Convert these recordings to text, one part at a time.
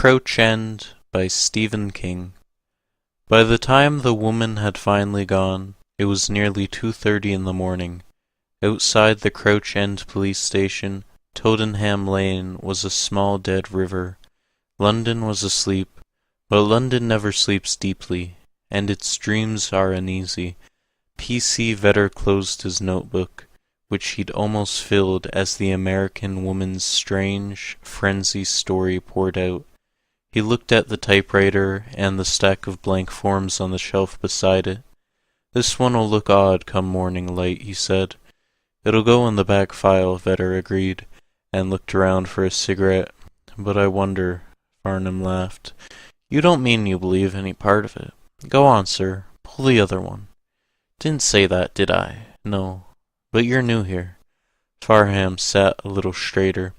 Crouch End by Stephen King. By the time the woman had finally gone, it was nearly 2:30 in the morning. Outside the Crouch End police station, Tottenham Lane was a small dead river. London was asleep, but London never sleeps deeply, and its dreams are uneasy. P.C. Vedder closed his notebook, which he'd almost filled as the American woman's strange, frenzy story poured out. He looked at the typewriter and the stack of blank forms on the shelf beside it. "This one'll look odd come morning light," he said. "It'll go in the back file," Vedder agreed, and looked around for a cigarette. "But I wonder," Farnham laughed. "You don't mean you believe any part of it? Go on, sir. Pull the other one." "Didn't say that, did I?" "No. But you're new here." Farnham sat a little straighter.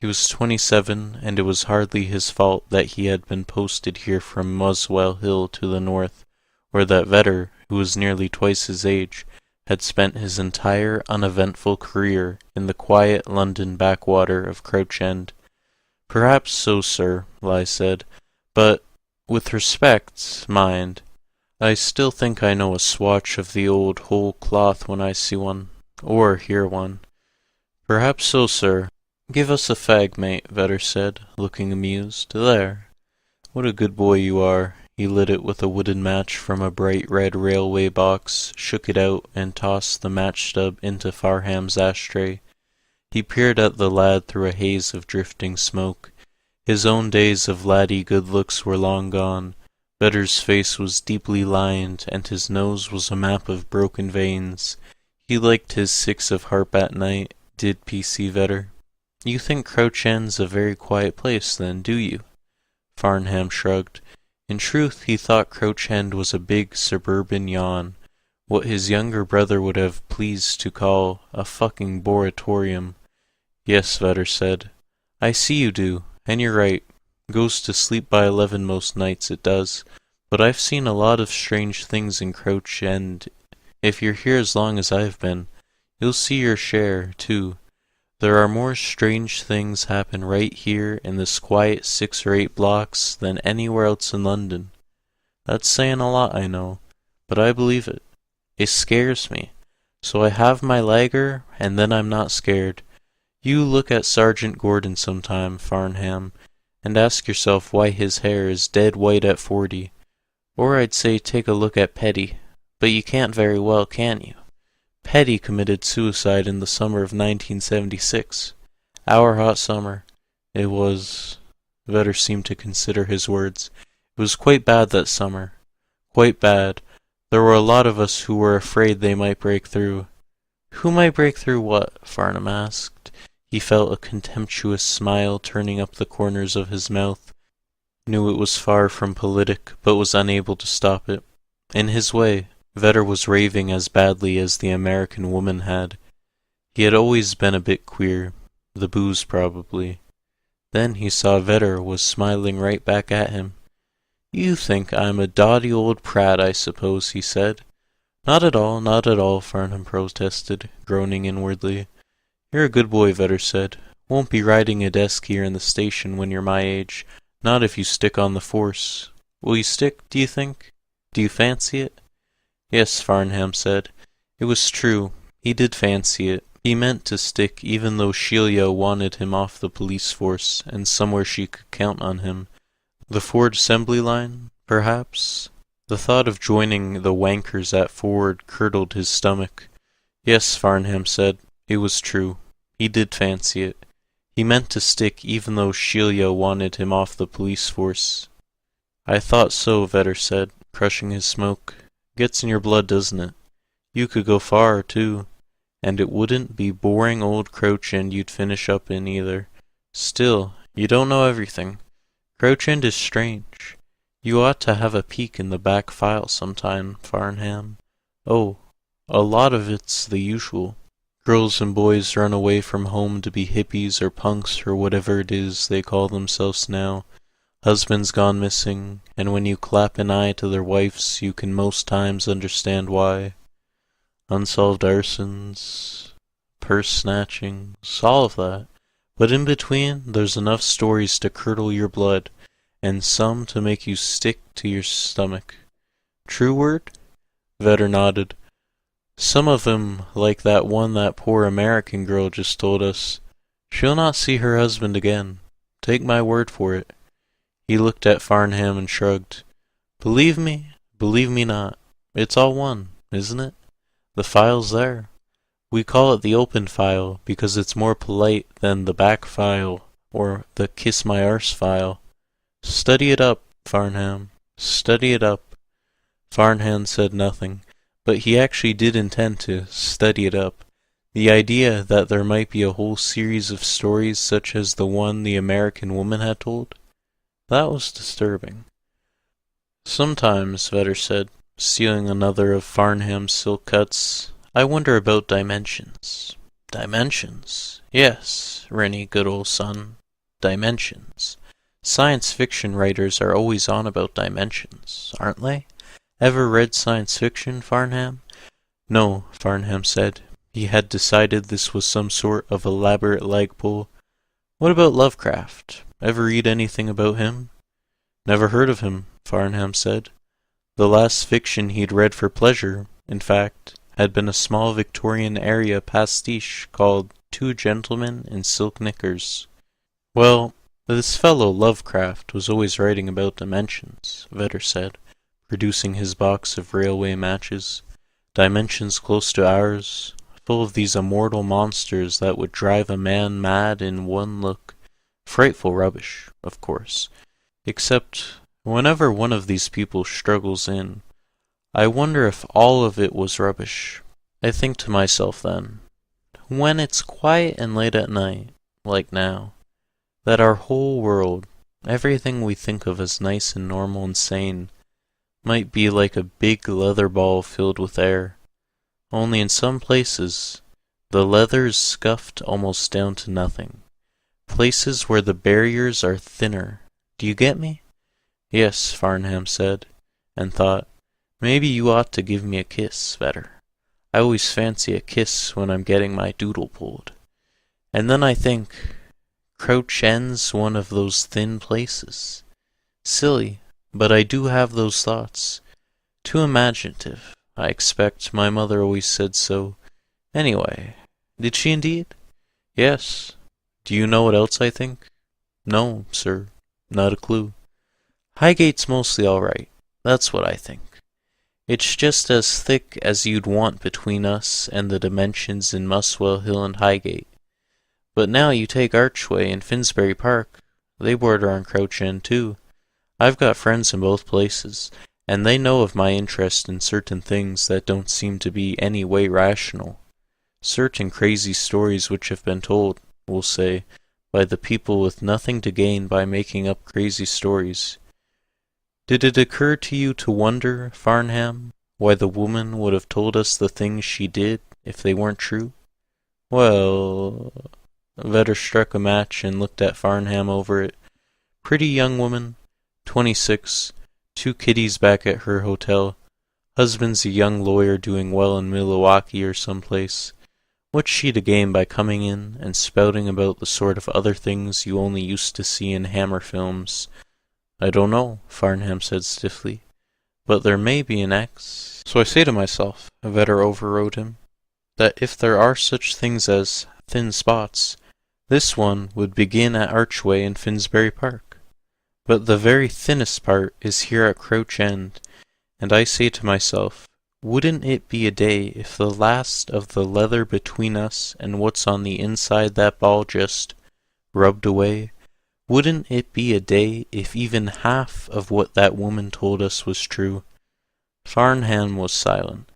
He was 27, and it was hardly his fault that he had been posted here from Muswell Hill to the north, or that Vedder, who was nearly twice his age, had spent his entire uneventful career in the quiet London backwater of Crouch End. "Perhaps so, sir," Lai said, "but, with respect, mind, I still think I know a swatch of the old whole cloth when I see one, or hear one." "Perhaps so, sir. Give us a fag, mate," Vedder said, looking amused. "There. What a good boy you are." He lit it with a wooden match from a bright red railway box, shook it out, and tossed the match stub into Farnham's ashtray. He peered at the lad through a haze of drifting smoke. His own days of laddie good looks were long gone. Vedder's face was deeply lined, and his nose was a map of broken veins. He liked his 6 of harp at night, did P.C. Vedder. "You think Crouch End's a very quiet place, then, do you?" Farnham shrugged. In truth, he thought Crouch End was a big suburban yawn, what his younger brother would have pleased to call a fucking boratorium. "Yes," Vedder said. "I see you do, and you're right. Goes to sleep by 11 most nights, it does. But I've seen a lot of strange things in Crouch End. If you're here as long as I've been, you'll see your share, too. There are more strange things happen right here in this quiet 6 or 8 blocks than anywhere else in London. That's saying a lot, I know, but I believe it. It scares me. So I have my lager, and then I'm not scared. You look at Sergeant Gordon sometime, Farnham, and ask yourself why his hair is dead white at 40. Or I'd say take a look at Petty, but you can't very well, can you? Petty committed suicide in the summer of 1976. Our hot summer. It was—" Vedder seemed to consider his words. "It was quite bad that summer. Quite bad. There were a lot of us who were afraid they might break through." "Who might break through what?" Farnham asked. He felt a contemptuous smile turning up the corners of his mouth. Knew it was far from politic, but was unable to stop it. In his way, Vedder was raving as badly as the American woman had. He had always been a bit queer. The booze, probably. Then he saw Vedder was smiling right back at him. "You think I'm a dotty old prat, I suppose," he said. "Not at all, not at all," Farnham protested, groaning inwardly. "You're a good boy," Vedder said. "Won't be riding a desk here in the station when you're my age. Not if you stick on the force. Will you stick, do you think? Do you fancy it?" "Yes," Farnham said. It was true. He did fancy it. He meant to stick even though Sheila wanted him off the police force and somewhere she could count on him. The Ford assembly line, perhaps? The thought of joining the wankers at Ford curdled his stomach. Yes, Farnham said. It was true. He did fancy it. He meant to stick even though Sheila wanted him off the police force. "I thought so," Vedder said, crushing his smoke. "Gets in your blood, doesn't it? You could go far, too. And it wouldn't be boring old Crouch End you'd finish up in, either. Still, you don't know everything. Crouch End is strange. You ought to have a peek in the back file sometime, Farnham. Oh, a lot of it's the usual. Girls and boys run away from home to be hippies or punks or whatever it is they call themselves now. Husbands gone missing, and when you clap an eye to their wives, you can most times understand why. Unsolved arsons, purse snatchings, all of that. But in between, there's enough stories to curdle your blood, and some to make you stick to your stomach. True word? Vetter nodded. Some of 'em, like that one that poor American girl just told us. She'll not see her husband again. Take my word for it. He looked at Farnham and shrugged. Believe me not. It's all one, isn't it? The file's there. We call it the open file because it's more polite than the back file or the kiss my arse file. Study it up, Farnham. Study it up. Farnham said nothing, but he actually did intend to study it up. The idea that there might be a whole series of stories such as the one the American woman had told, that was disturbing. Sometimes, Vetter said, stealing another of Farnham's silk cuts, I wonder about dimensions. Dimensions? Yes, Rennie, good old son. Dimensions. Science fiction writers are always on about dimensions, aren't they? Ever read science fiction, Farnham? No, Farnham said. He had decided this was some sort of elaborate leg pull. What about Lovecraft? Ever read anything about him? Never heard of him, Farnham said. The last fiction he'd read for pleasure, in fact, had been a small Victorian area pastiche called Two Gentlemen in Silk Knickers. Well, this fellow Lovecraft was always writing about dimensions, Vetter said, producing his box of railway matches. Dimensions close to ours, full of these immortal monsters that would drive a man mad in one look. Frightful rubbish, of course. Except, whenever one of these people struggles in, I wonder if all of it was rubbish. I think to myself then, when it's quiet and late at night, like now, that our whole world, everything we think of as nice and normal and sane, might be like a big leather ball filled with air. Only in some places, the leather is scuffed almost down to nothing. Places where the barriers are thinner. Do you get me? Yes, Farnham said, and thought, maybe you ought to give me a kiss, Vetter. I always fancy a kiss when I'm getting my doodle pulled. And then I think, Crouch End's one of those thin places. Silly, but I do have those thoughts. Too imaginative. I expect my mother always said so. Anyway, did she indeed? Yes. Do you know what else I think? No, sir. Not a clue. Highgate's mostly all right. That's what I think. It's just as thick as you'd want between us and the dimensions in Muswell Hill and Highgate. But now you take Archway and Finsbury Park. They border on Crouch End too. I've got friends in both places, and they know of my interest in certain things that don't seem to be any way rational. Certain crazy stories which have been told, we'll say, by the people with nothing to gain by making up crazy stories. Did it occur to you to wonder, Farnham, why the woman would have told us the things she did if they weren't true? Well... Vetter struck a match and looked at Farnham over it. Pretty young woman, 26, 2 kiddies back at her hotel. Husband's a young lawyer doing well in Milwaukee or someplace. What's she to gain by coming in and spouting about the sort of other things you only used to see in Hammer films? I don't know, Farnham said stiffly, but there may be an X. So I say to myself, Vetter overrode him, that if there are such things as thin spots, this one would begin at Archway and Finsbury Park. But the very thinnest part is here at Crouch End, and I say to myself, wouldn't it be a day if the last of the leather between us and what's on the inside that ball just rubbed away? Wouldn't it be a day if even half of what that woman told us was true? Farnham was silent.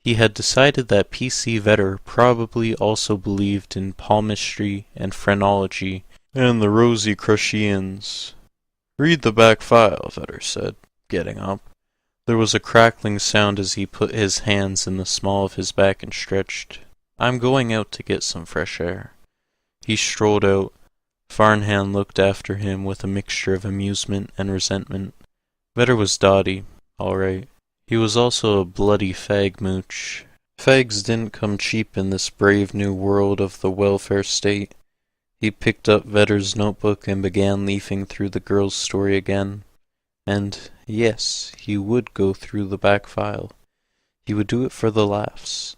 He had decided that P.C. Vetter probably also believed in palmistry and phrenology and the Rosicrucians. Read the back file, Vetter said, getting up. There was a crackling sound as he put his hands in the small of his back and stretched. I'm going out to get some fresh air. He strolled out. Farnham looked after him with a mixture of amusement and resentment. Vetter was dotty, all right. He was also a bloody fag mooch. Fags didn't come cheap in this brave new world of the welfare state. He picked up Vedder's notebook and began leafing through the girl's story again. And, yes, he would go through the back file. He would do it for the laughs.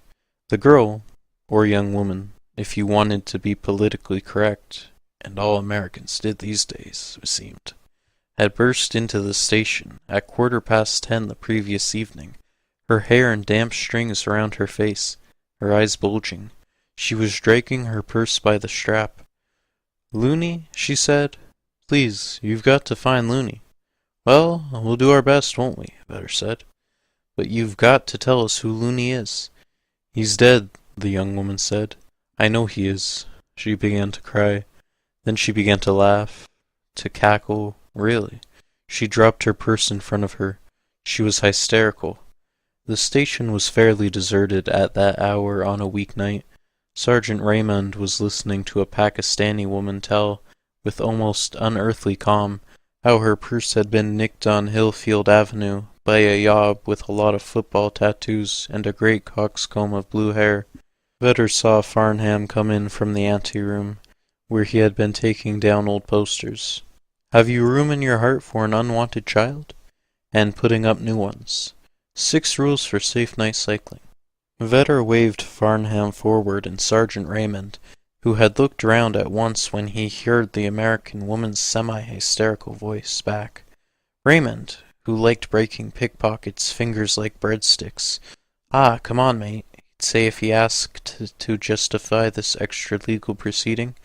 The girl, or young woman, if you wanted to be politically correct, and all Americans did these days, it seemed, had burst into the station at 10:15 the previous evening, her hair in damp strings around her face, her eyes bulging. She was dragging her purse by the strap. "Looney," she said. "Please, you've got to find Looney." "Well, we'll do our best, won't we?" Vedder said. "But you've got to tell us who Looney is." "He's dead," the young woman said. "I know he is." She began to cry. Then she began to laugh, to cackle. Really. She dropped her purse in front of her. She was hysterical. The station was fairly deserted at that hour on a weeknight. Sergeant Raymond was listening to a Pakistani woman tell, with almost unearthly calm, how her purse had been nicked on Hillfield Avenue by a yob with a lot of football tattoos and a great coxcomb of blue hair. Vedder saw Farnham come in from the anteroom, where he had been taking down old posters. "Have you room in your heart for an unwanted child?" and putting up new ones. 6 rules for safe night cycling. Vedder waved Farnham forward, and Sergeant Raymond, who had looked round at once when he heard the American woman's semi-hysterical voice, back. Raymond, who liked breaking pickpockets' fingers like breadsticks. "Ah, come on, mate," he'd say if he asked to justify this extra-legal proceeding.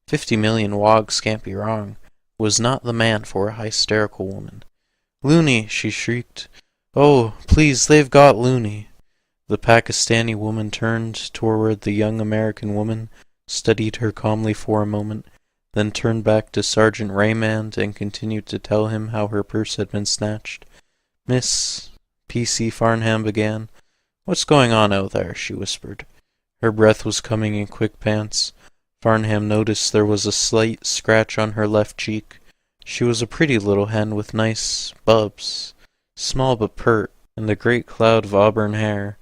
50 million wogs can't be wrong. Was not the man for a hysterical woman. "Looney!" she shrieked. "Oh, please, they've got Looney!" The Pakistani woman turned toward the young American woman, studied her calmly for a moment, then turned back to Sergeant Raymond and continued to tell him how her purse had been snatched. "Miss," P.C. Farnham began. "What's going on out there?" she whispered. Her breath was coming in quick pants. Farnham noticed there was a slight scratch on her left cheek. She was a pretty little hen with nice bubs, small but pert, and a great cloud of auburn hair.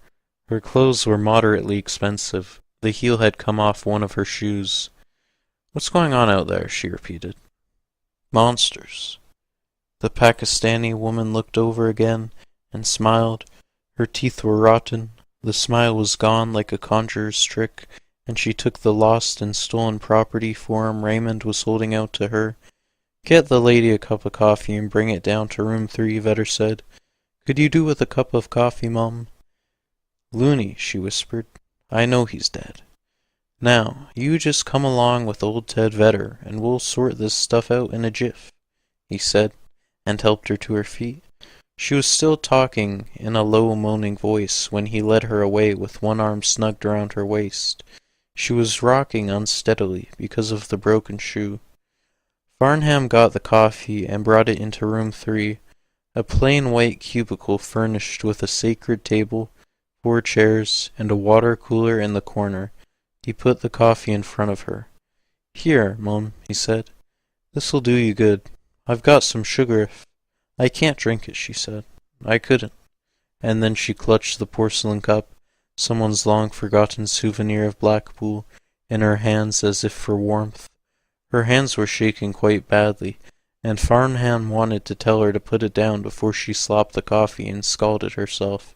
Her clothes were moderately expensive. The heel had come off one of her shoes. "What's going on out there?" she repeated. "Monsters." The Pakistani woman looked over again and smiled. Her teeth were rotten. The smile was gone like a conjurer's trick, and she took the lost and stolen property form Raymond was holding out to her. "Get the lady a cup of coffee and bring it down to room 3, Vedder said. "Could you do with a cup of coffee, Mum?" "Looney," she whispered. "I know he's dead. Now, you just come along with old Ted Vedder, and we'll sort this stuff out in a jiff," he said, and helped her to her feet. She was still talking in a low, moaning voice when he led her away with one arm snugged around her waist. She was rocking unsteadily because of the broken shoe. Farnham got the coffee and brought it into room 3, a plain white cubicle furnished with a sacred table, 4 chairs, and a water cooler in the corner. He put the coffee in front of her. "Here, Mum," he said. "This'll do you good. I've got some sugar if—" "I can't drink it," she said. "I couldn't." And then she clutched the porcelain cup, someone's long-forgotten souvenir of Blackpool, in her hands as if for warmth. Her hands were shaking quite badly, and Farnham wanted to tell her to put it down before she slopped the coffee and scalded herself.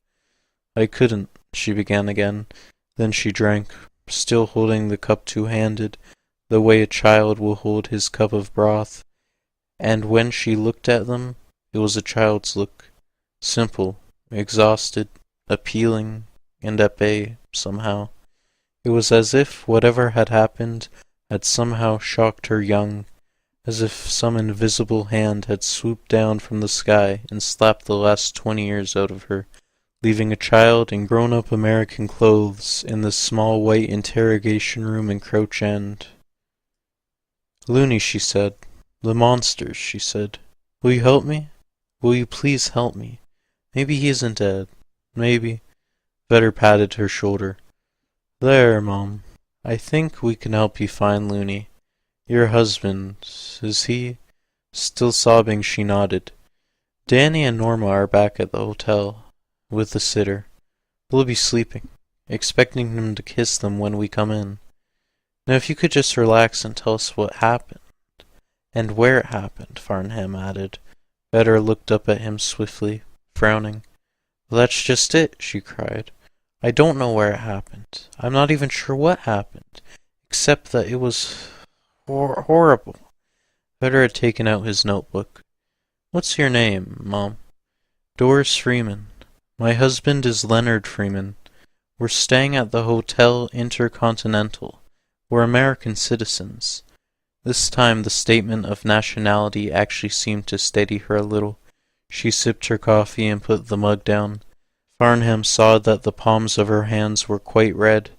"I couldn't," she began again. Then she drank, still holding the cup two-handed, the way a child will hold his cup of broth. And when she looked at them, it was a child's look, simple, exhausted, appealing, and at bay, somehow. It was as if whatever had happened had somehow shocked her young, as if some invisible hand had swooped down from the sky and slapped the last 20 years out of her, leaving a child in grown-up American clothes in the small white interrogation room in Crouch End. "Looney," she said. "The monsters," she said. "Will you help me? Will you please help me? Maybe he isn't dead. Maybe—" Vedder patted her shoulder. "There, Mum. I think we can help you find Looney. Your husband, is he—" Still sobbing, she nodded. "Danny and Norma are back at the hotel, with the sitter. They'll be sleeping, expecting him to kiss them when we come in." Now if you could just relax and tell us what happened, and where it happened, Farnham added. Vetter looked up at him swiftly, frowning. Well, that's just it, she cried. I don't know where it happened. I'm not even sure what happened, except that it was horrible. Vetter had taken out his notebook. What's your name, Mom? Doris Freeman. My husband is Leonard Freeman. We're staying at the Hotel Intercontinental. We're American citizens. This time the statement of nationality actually seemed to steady her a little. She sipped her coffee and put the mug down. Farnham saw that the palms of her hands were quite red.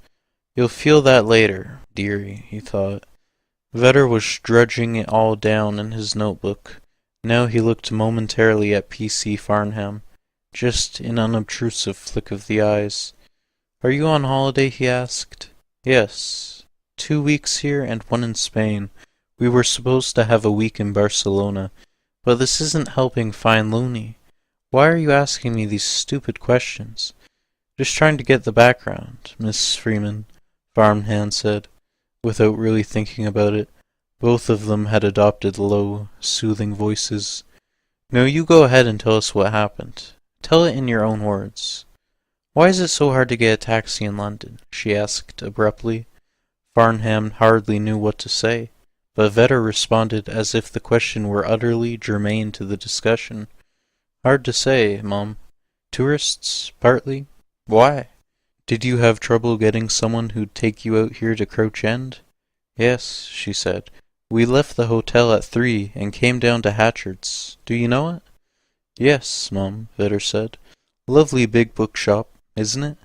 You'll feel that later, dearie, he thought. Vetter was drudging it all down in his notebook. Now he looked momentarily at P.C. Farnham, just an unobtrusive flick of the eyes. Are you on holiday? He asked. Yes. 2 weeks here and 1 in Spain. We were supposed to have a week in Barcelona, but this isn't helping find Looney. Why are you asking me these stupid questions? Just trying to get the background, Miss Freeman, Farnham said, without really thinking about it. Both of them had adopted low, soothing voices. No, you go ahead and tell us what happened. Tell it in your own words. Why is it so hard to get a taxi in London? She asked abruptly. Farnham hardly knew what to say, but Vetter responded as if the question were utterly germane to the discussion. Hard to say, Mum. Tourists, partly. Why? Did you have trouble getting someone who'd take you out here to Crouch End? Yes, she said. We left the hotel at 3 and came down to Hatchard's. Do you know it? Yes, Mum, Vetter said. Lovely big bookshop, isn't it?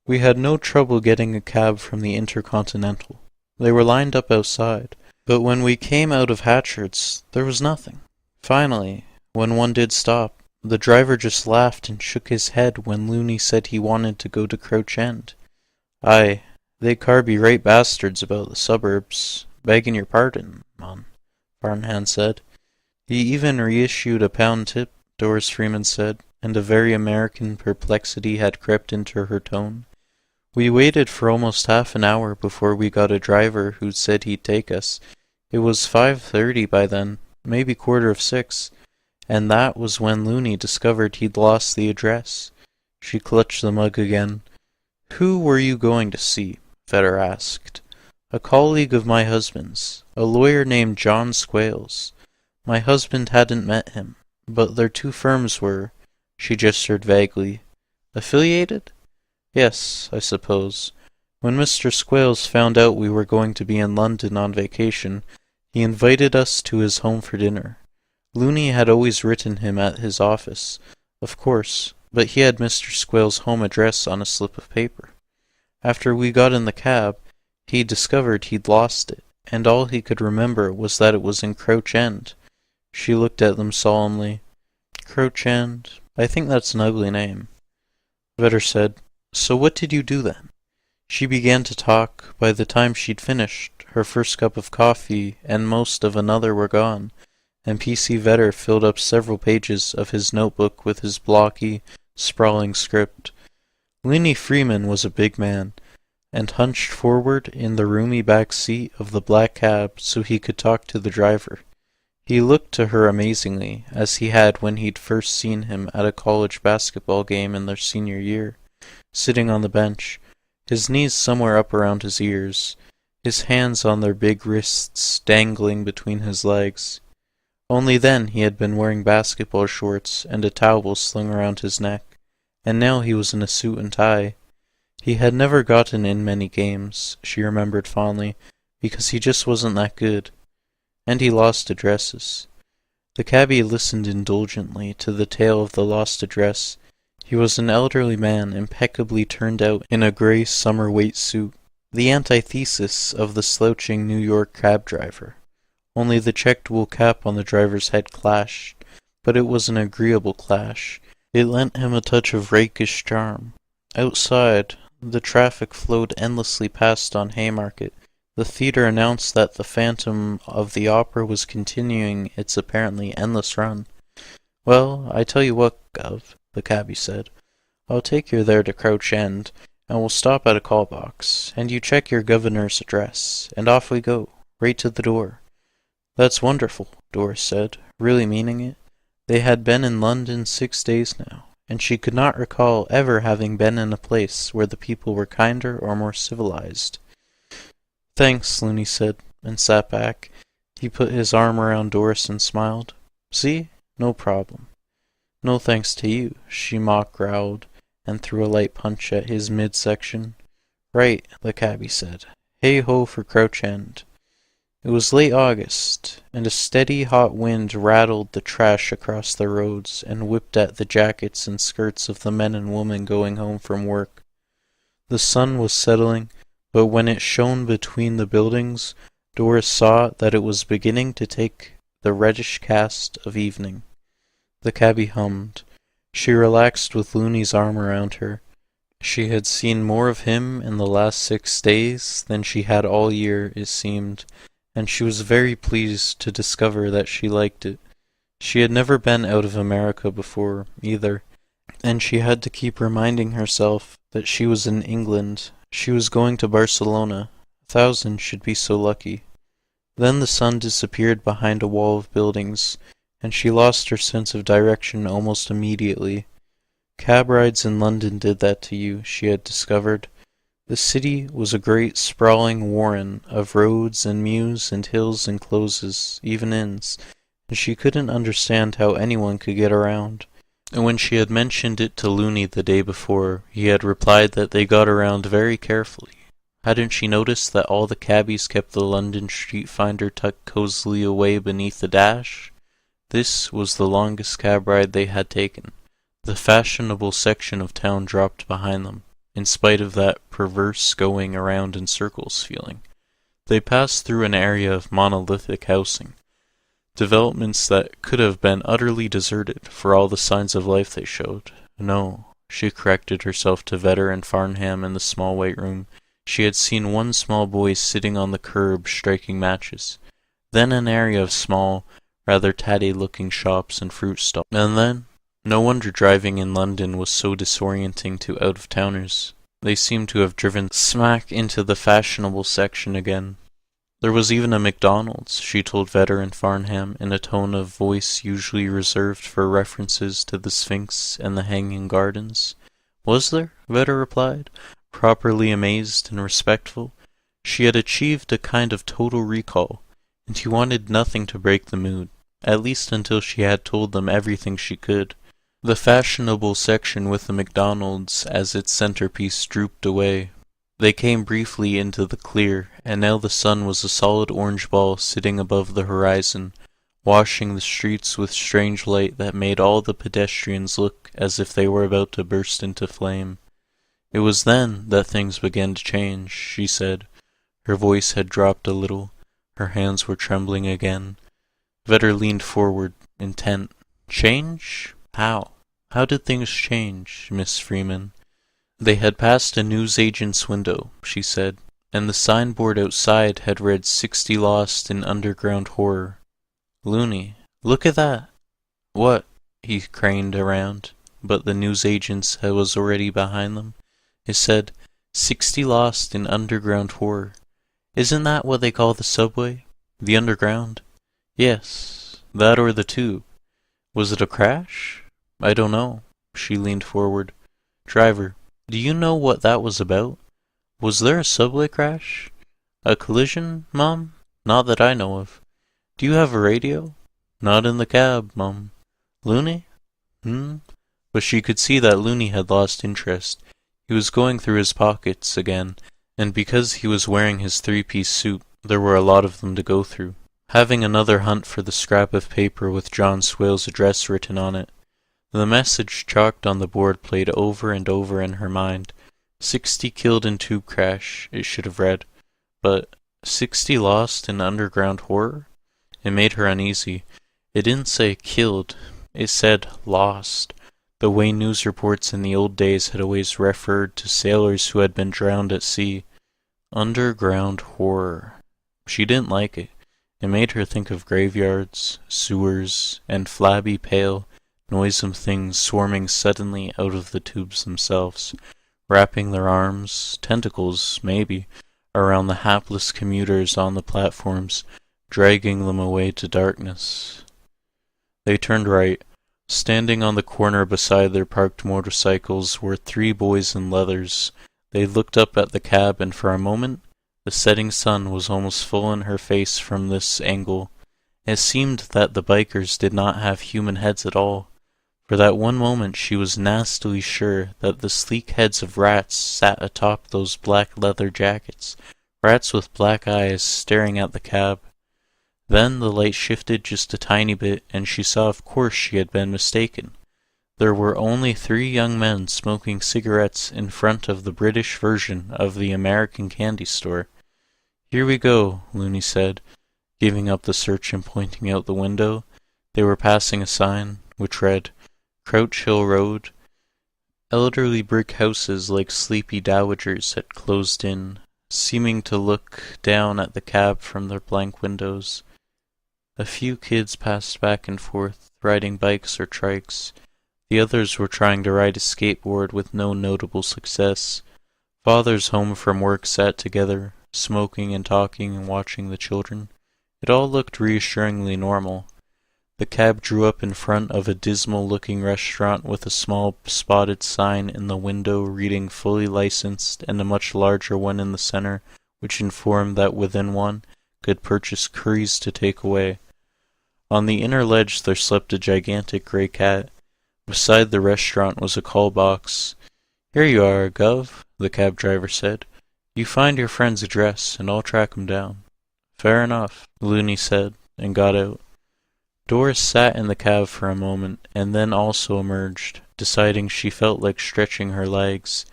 We had no trouble getting a cab from the Intercontinental. They were lined up outside. But when we came out of Hatchard's, there was nothing. Finally, when one did stop, the driver just laughed and shook his head when Looney said he wanted to go to Crouch End. Aye, they be right bastards about the suburbs. Begging your pardon, Mon, Farnham said. He even reissued a £1 tip, Doris Freeman said, and a very American perplexity had crept into her tone. We waited for almost half an hour before we got a driver who said he'd take us. It was 5:30 by then, maybe 5:45, and that was when Looney discovered he'd lost the address. She clutched the mug again. Who were you going to see? Vetter asked. A colleague of my husband's, a lawyer named John Squales. My husband hadn't met him, but their 2 firms were, she gestured vaguely, affiliated? Yes, I suppose. When Mr. Squales found out we were going to be in London on vacation, he invited us to his home for dinner. Looney had always written him at his office, of course, but he had Mr. Squales' home address on a slip of paper. After we got in the cab, he discovered he'd lost it, and all he could remember was that it was in Crouch End. She looked at them solemnly. Crouch End, I think that's an ugly name. Vetter said, So what did you do then? She began to talk. By the time she'd finished, her first cup of coffee and most of another were gone, and P.C. Vetter filled up several pages of his notebook with his blocky, sprawling script. Looney Freeman was a big man, and hunched forward in the roomy back seat of the black cab so he could talk to the driver. He looked to her amazingly, as he had when he'd first seen him at a college basketball game in their senior year, sitting on the bench, his knees somewhere up around his ears, his hands on their big wrists dangling between his legs. Only then he had been wearing basketball shorts and a towel slung around his neck, and now he was in a suit and tie. He had never gotten in many games, she remembered fondly, because he just wasn't that good. And he lost addresses. The cabbie listened indulgently to the tale of the lost address. He was an elderly man, impeccably turned out in a grey summer weight suit, the antithesis of the slouching New York cab driver. Only the checked wool cap on the driver's head clashed, but it was an agreeable clash. It lent him a touch of rakish charm. Outside, the traffic flowed endlessly past on Haymarket. The theatre announced that the Phantom of the Opera was continuing its apparently endless run. Well, I tell you what, Gov, the cabbie said. I'll take you there to Crouch End, and we'll stop at a call box, and you check your governor's address, and off we go, right to the door." "That's wonderful," Doris said, really meaning it. They had been in London 6 days now, and she could not recall ever having been in a place where the people were kinder or more civilized. "Thanks," Looney said, and sat back. He put his arm around Doris and smiled. "See? No problem." "No thanks to you," she mock-growled, and threw a light punch at his midsection. "Right," the cabby said. "Hey-ho for Crouch End." It was late August, and a steady hot wind rattled the trash across the roads and whipped at the jackets and skirts of the men and women going home from work. The sun was settling, but when it shone between the buildings, Doris saw that it was beginning to take the reddish cast of evening. The cabby hummed. She relaxed with Looney's arm around her. She had seen more of him in the last 6 days than she had all year, it seemed, and she was very pleased to discover that she liked it. She had never been out of America before, either, and she had to keep reminding herself that she was in England. She was going to Barcelona. 1,000 should be so lucky. Then the sun disappeared behind a wall of buildings, and she lost her sense of direction almost immediately. Cab rides in London did that to you, she had discovered. The city was a great sprawling warren of roads and mews and hills and closes, even inns, and she couldn't understand how anyone could get around. And when she had mentioned it to Looney the day before, he had replied that they got around very carefully. Hadn't she noticed that all the cabbies kept the London street finder tucked cozily away beneath the dash? This was the longest cab ride they had taken. The fashionable section of town dropped behind them, in spite of that perverse going around in circles feeling. They passed through an area of monolithic housing, developments that could have been utterly deserted for all the signs of life they showed. No, she corrected herself to Vedder and Farnham in the small white room. She had seen one small boy sitting on the curb striking matches, then an area of small, rather tatty-looking shops and fruit stalls, and then, no wonder driving in London was so disorienting to out-of-towners. They seemed to have driven smack into the fashionable section again. There was even a McDonald's, she told Vedder and Farnham in a tone of voice usually reserved for references to the Sphinx and the Hanging Gardens. "Was there?" Vedder replied, properly amazed and respectful. She had achieved a kind of total recall, and he wanted nothing to break the mood, at least until she had told them everything she could. The fashionable section with the McDonald's as its centerpiece drooped away. They came briefly into the clear, and now the sun was a solid orange ball sitting above the horizon, washing the streets with strange light that made all the pedestrians look as if they were about to burst into flame. It was then that things began to change, she said. Her voice had dropped a little. Her hands were trembling again. Vedder leaned forward, intent. "Change? How? How did things change, Miss Freeman?" They had passed a newsagent's window, she said, and the signboard outside had read 60 Lost in Underground Horror. "Looney, look at that!" "What?" He craned around, but the newsagent's was already behind them. It said, 60 Lost in Underground Horror. "Isn't that what they call the subway? The Underground?" "Yes, that or the Tube. Was it a crash?" "I don't know." She leaned forward. "Driver, do you know what that was about? Was there a subway crash? A collision, Mum? Not that I know of. Do you have a radio?" "Not in the cab, Mum." "Looney?" But she could see that Looney had lost interest. He was going through his pockets again, and because he was wearing his 3-piece suit, there were a lot of them to go through. Having another hunt for the scrap of paper with John Swale's address written on it. The message chalked on the board played over and over in her mind. 60 killed in tube crash, it should have read. But 60 lost in underground horror? It made her uneasy. It didn't say killed, it said lost, the way news reports in the old days had always referred to sailors who had been drowned at sea. Underground horror. She didn't like it. It made her think of graveyards, sewers, and flabby, pale, noisome things swarming suddenly out of the tubes themselves, wrapping their arms, tentacles maybe, around the hapless commuters on the platforms, dragging them away to darkness. They turned right. Standing on the corner beside their parked motorcycles were three boys in leathers. They looked up at the cab, and for a moment the setting sun was almost full in her face from this angle. It seemed that the bikers did not have human heads at all. For that one moment she was nastily sure that the sleek heads of rats sat atop those black leather jackets, rats with black eyes staring at the cab. Then the light shifted just a tiny bit, and she saw of course she had been mistaken. There were only three young men smoking cigarettes in front of the British version of the American candy store. "Here we go," Looney said, giving up the search and pointing out the window. They were passing a sign, which read, Crouch Hill Road. Elderly brick houses like sleepy dowagers had closed in, seeming to look down at the cab from their blank windows. A few kids passed back and forth, riding bikes or trikes. The others were trying to ride a skateboard with no notable success. Fathers home from work sat together, smoking and talking and watching the children. It all looked reassuringly normal. The cab drew up in front of a dismal-looking restaurant with a small spotted sign in the window reading fully licensed, and a much larger one in the center, which informed that within one could purchase curries to take away. On the inner ledge there slept a gigantic gray cat. Beside the restaurant was a call box. "Here you are, Gov," the cab driver said. "You find your friend's address, and I'll track him down." "Fair enough," Looney said, and got out. Doris sat in the cab for a moment, and then also emerged, deciding she felt like stretching her legs.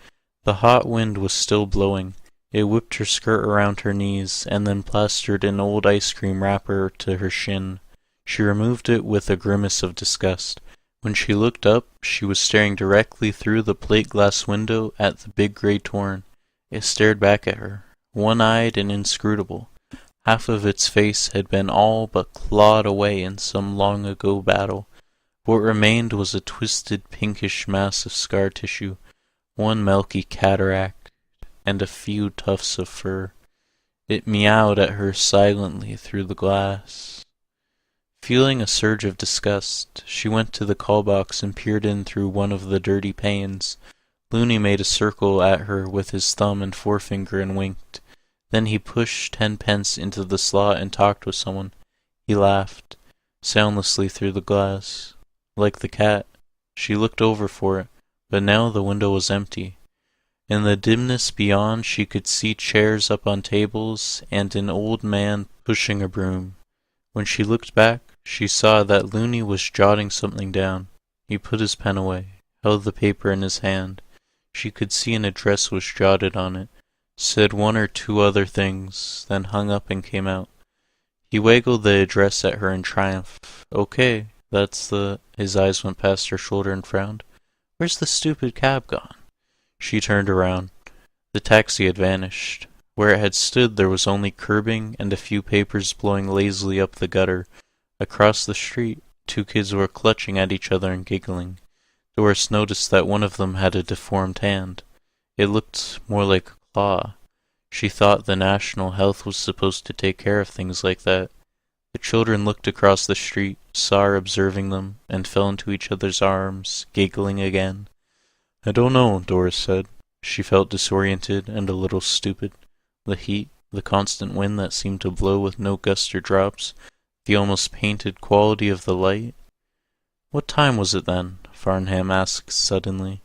The hot wind was still blowing. It whipped her skirt around her knees, and then plastered an old ice cream wrapper to her shin. She removed it with a grimace of disgust. When she looked up, she was staring directly through the plate glass window at the big gray torn. It stared back at her, one-eyed and inscrutable. Half of its face had been all but clawed away in some long-ago battle. What remained was a twisted pinkish mass of scar tissue, one milky cataract, and a few tufts of fur. It meowed at her silently through the glass. Feeling a surge of disgust, she went to the call box and peered in through one of the dirty panes. Looney made a circle at her with his thumb and forefinger and winked. Then he pushed 10 pence into the slot and talked with someone. He laughed, soundlessly through the glass. Like the cat, she looked over for it, but now the window was empty. In the dimness beyond she could see chairs up on tables and an old man pushing a broom. When she looked back, she saw that Looney was jotting something down. He put his pen away, held the paper in his hand. She could see an address was jotted on it, said one or two other things, then hung up and came out. He waggled the address at her in triumph. "Okay, that's the—" His eyes went past her shoulder and frowned. "Where's the stupid cab gone?" She turned around. The taxi had vanished. Where it had stood there was only curbing and a few papers blowing lazily up the gutter. Across the street, two kids were clutching at each other and giggling. Doris noticed that one of them had a deformed hand. It looked more like a claw. She thought the National Health was supposed to take care of things like that. The children looked across the street, saw her observing them, and fell into each other's arms, giggling again. "I don't know," Doris said. She felt disoriented and a little stupid. The heat, the constant wind that seemed to blow with no gusts or drops, the almost painted quality of the light. "What time was it then?" Farnham asked suddenly.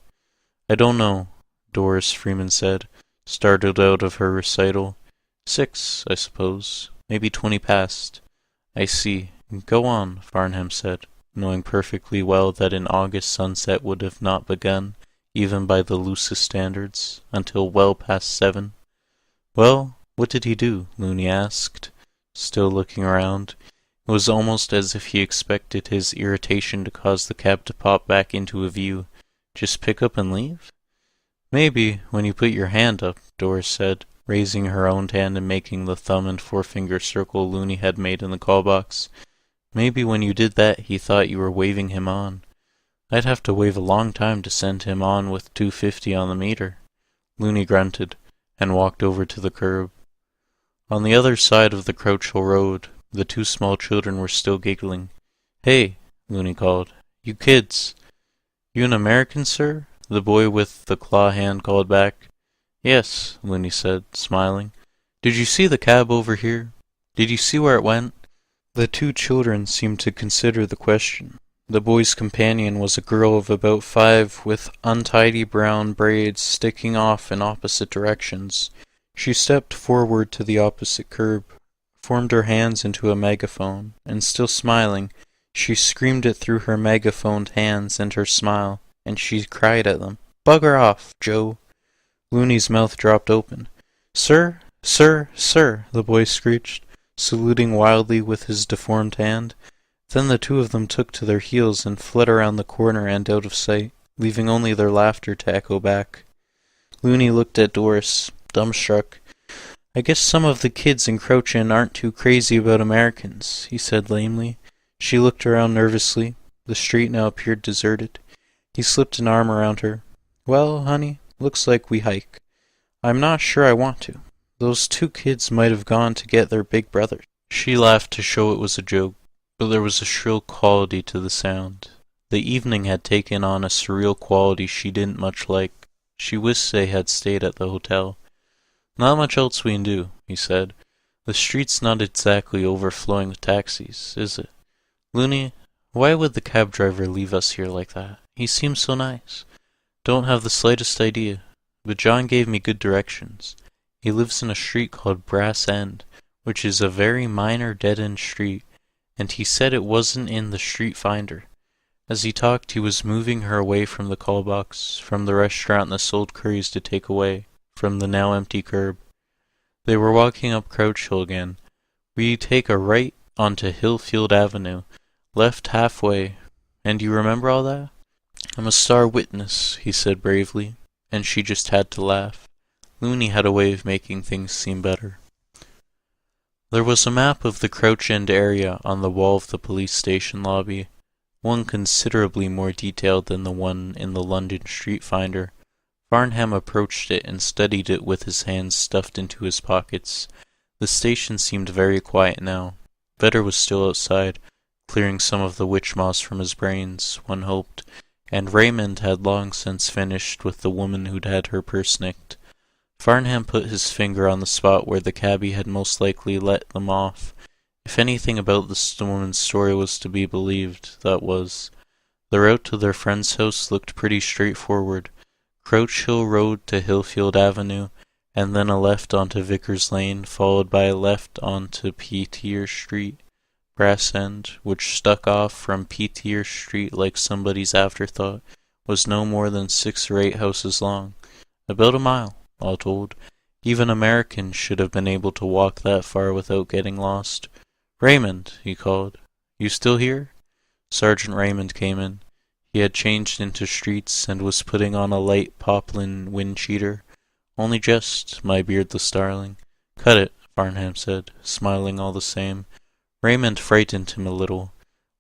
"I don't know," Doris Freeman said, startled out of her recital. 6, I suppose. Maybe 20 past. "I see. Go on," Farnham said, knowing perfectly well that an August sunset would have not begun, even by the loosest standards, until well past 7. "Well, what did he do?" Looney asked, still looking around. It was almost as if he expected his irritation to cause the cab to pop back into a view. "Just pick up and leave?" "Maybe, when you put your hand up," Doris said, raising her own hand and making the thumb and forefinger circle Looney had made in the call box. "Maybe when you did that he thought you were waving him on. I'd have to wave a long time to send him on with 250 on the meter." Looney grunted, and walked over to the curb. On the other side of the Crouch Hill Road, the two small children were still giggling. "Hey," Looney called. "You kids." "You an American, sir?" the boy with the claw hand called back. "Yes," Looney said, smiling. "Did you see the cab over here? Did you see where it went?" The two children seemed to consider the question. The boy's companion was a girl of about 5 with untidy brown braids sticking off in opposite directions. She stepped forward to the opposite curb, formed her hands into a megaphone, and still smiling, she screamed it through her megaphoned hands and her smile, and she cried at them, "Bugger off, Joe!" Looney's mouth dropped open. "Sir, sir, sir," the boy screeched, saluting wildly with his deformed hand. Then the two of them took to their heels and fled around the corner and out of sight, leaving only their laughter to echo back. Looney looked at Doris, dumbstruck. "I guess some of the kids in Crouch End aren't too crazy about Americans," he said lamely. She looked around nervously. The street now appeared deserted. He slipped an arm around her. "Well, honey, looks like we hike. I'm not sure I want to. Those two kids might have gone to get their big brother." She laughed to show it was a joke, but there was a shrill quality to the sound. The evening had taken on a surreal quality she didn't much like. She wished they had stayed at the hotel. "Not much else we can do," he said. "The street's not exactly overflowing with taxis, is it? Looney, why would the cab driver leave us here like that? He seems so nice." "Don't have the slightest idea, but John gave me good directions. He lives in a street called Brass End, which is a very minor dead-end street, and he said it wasn't in the street finder." As he talked, he was moving her away from the call box, from the restaurant that sold curries to take away, from the now empty curb. They were walking up Crouch Hill again. "We take a right onto Hillfield Avenue, left halfway, and you remember all that?" "I'm a star witness," he said bravely, and she just had to laugh. Looney had a way of making things seem better. There was a map of the Crouch End area on the wall of the police station lobby, one considerably more detailed than the one in the London Street Finder. Farnham approached it and studied it with his hands stuffed into his pockets. The station seemed very quiet now. Vedder was still outside, clearing some of the witch moss from his brains, one hoped, and Raymond had long since finished with the woman who'd had her purse nicked. Farnham put his finger on the spot where the cabby had most likely let them off. If anything about this woman's story was to be believed, that was. The route to their friend's house looked pretty straightforward. Crouch Hill Road to Hillfield Avenue, and then a left onto Vickers Lane, followed by a left onto Peteer Street. Brass End, which stuck off from Peteer Street like somebody's afterthought, was no more than 6 or 8 houses long. About a mile, all told. Even Americans should have been able to walk that far without getting lost. "Raymond," he called. "You still here?" Sergeant Raymond came in. He had changed into streets and was putting on a light poplin wind cheater. "Only just, my beardless darling." "Cut it," Farnham said, smiling all the same. Raymond frightened him a little.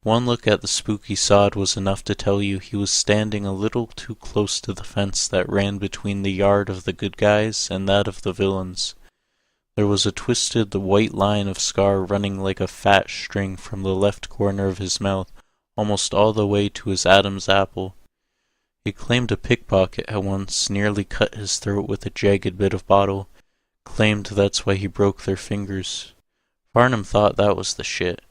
One look at the spooky sod was enough to tell you he was standing a little too close to the fence that ran between the yard of the good guys and that of the villains. There was a twisted white line of scar running like a fat string from the left corner of his mouth almost all the way to his Adam's apple. He claimed a pickpocket at once nearly cut his throat with a jagged bit of bottle, claimed that's why he broke their fingers. Farnham thought that was the shit.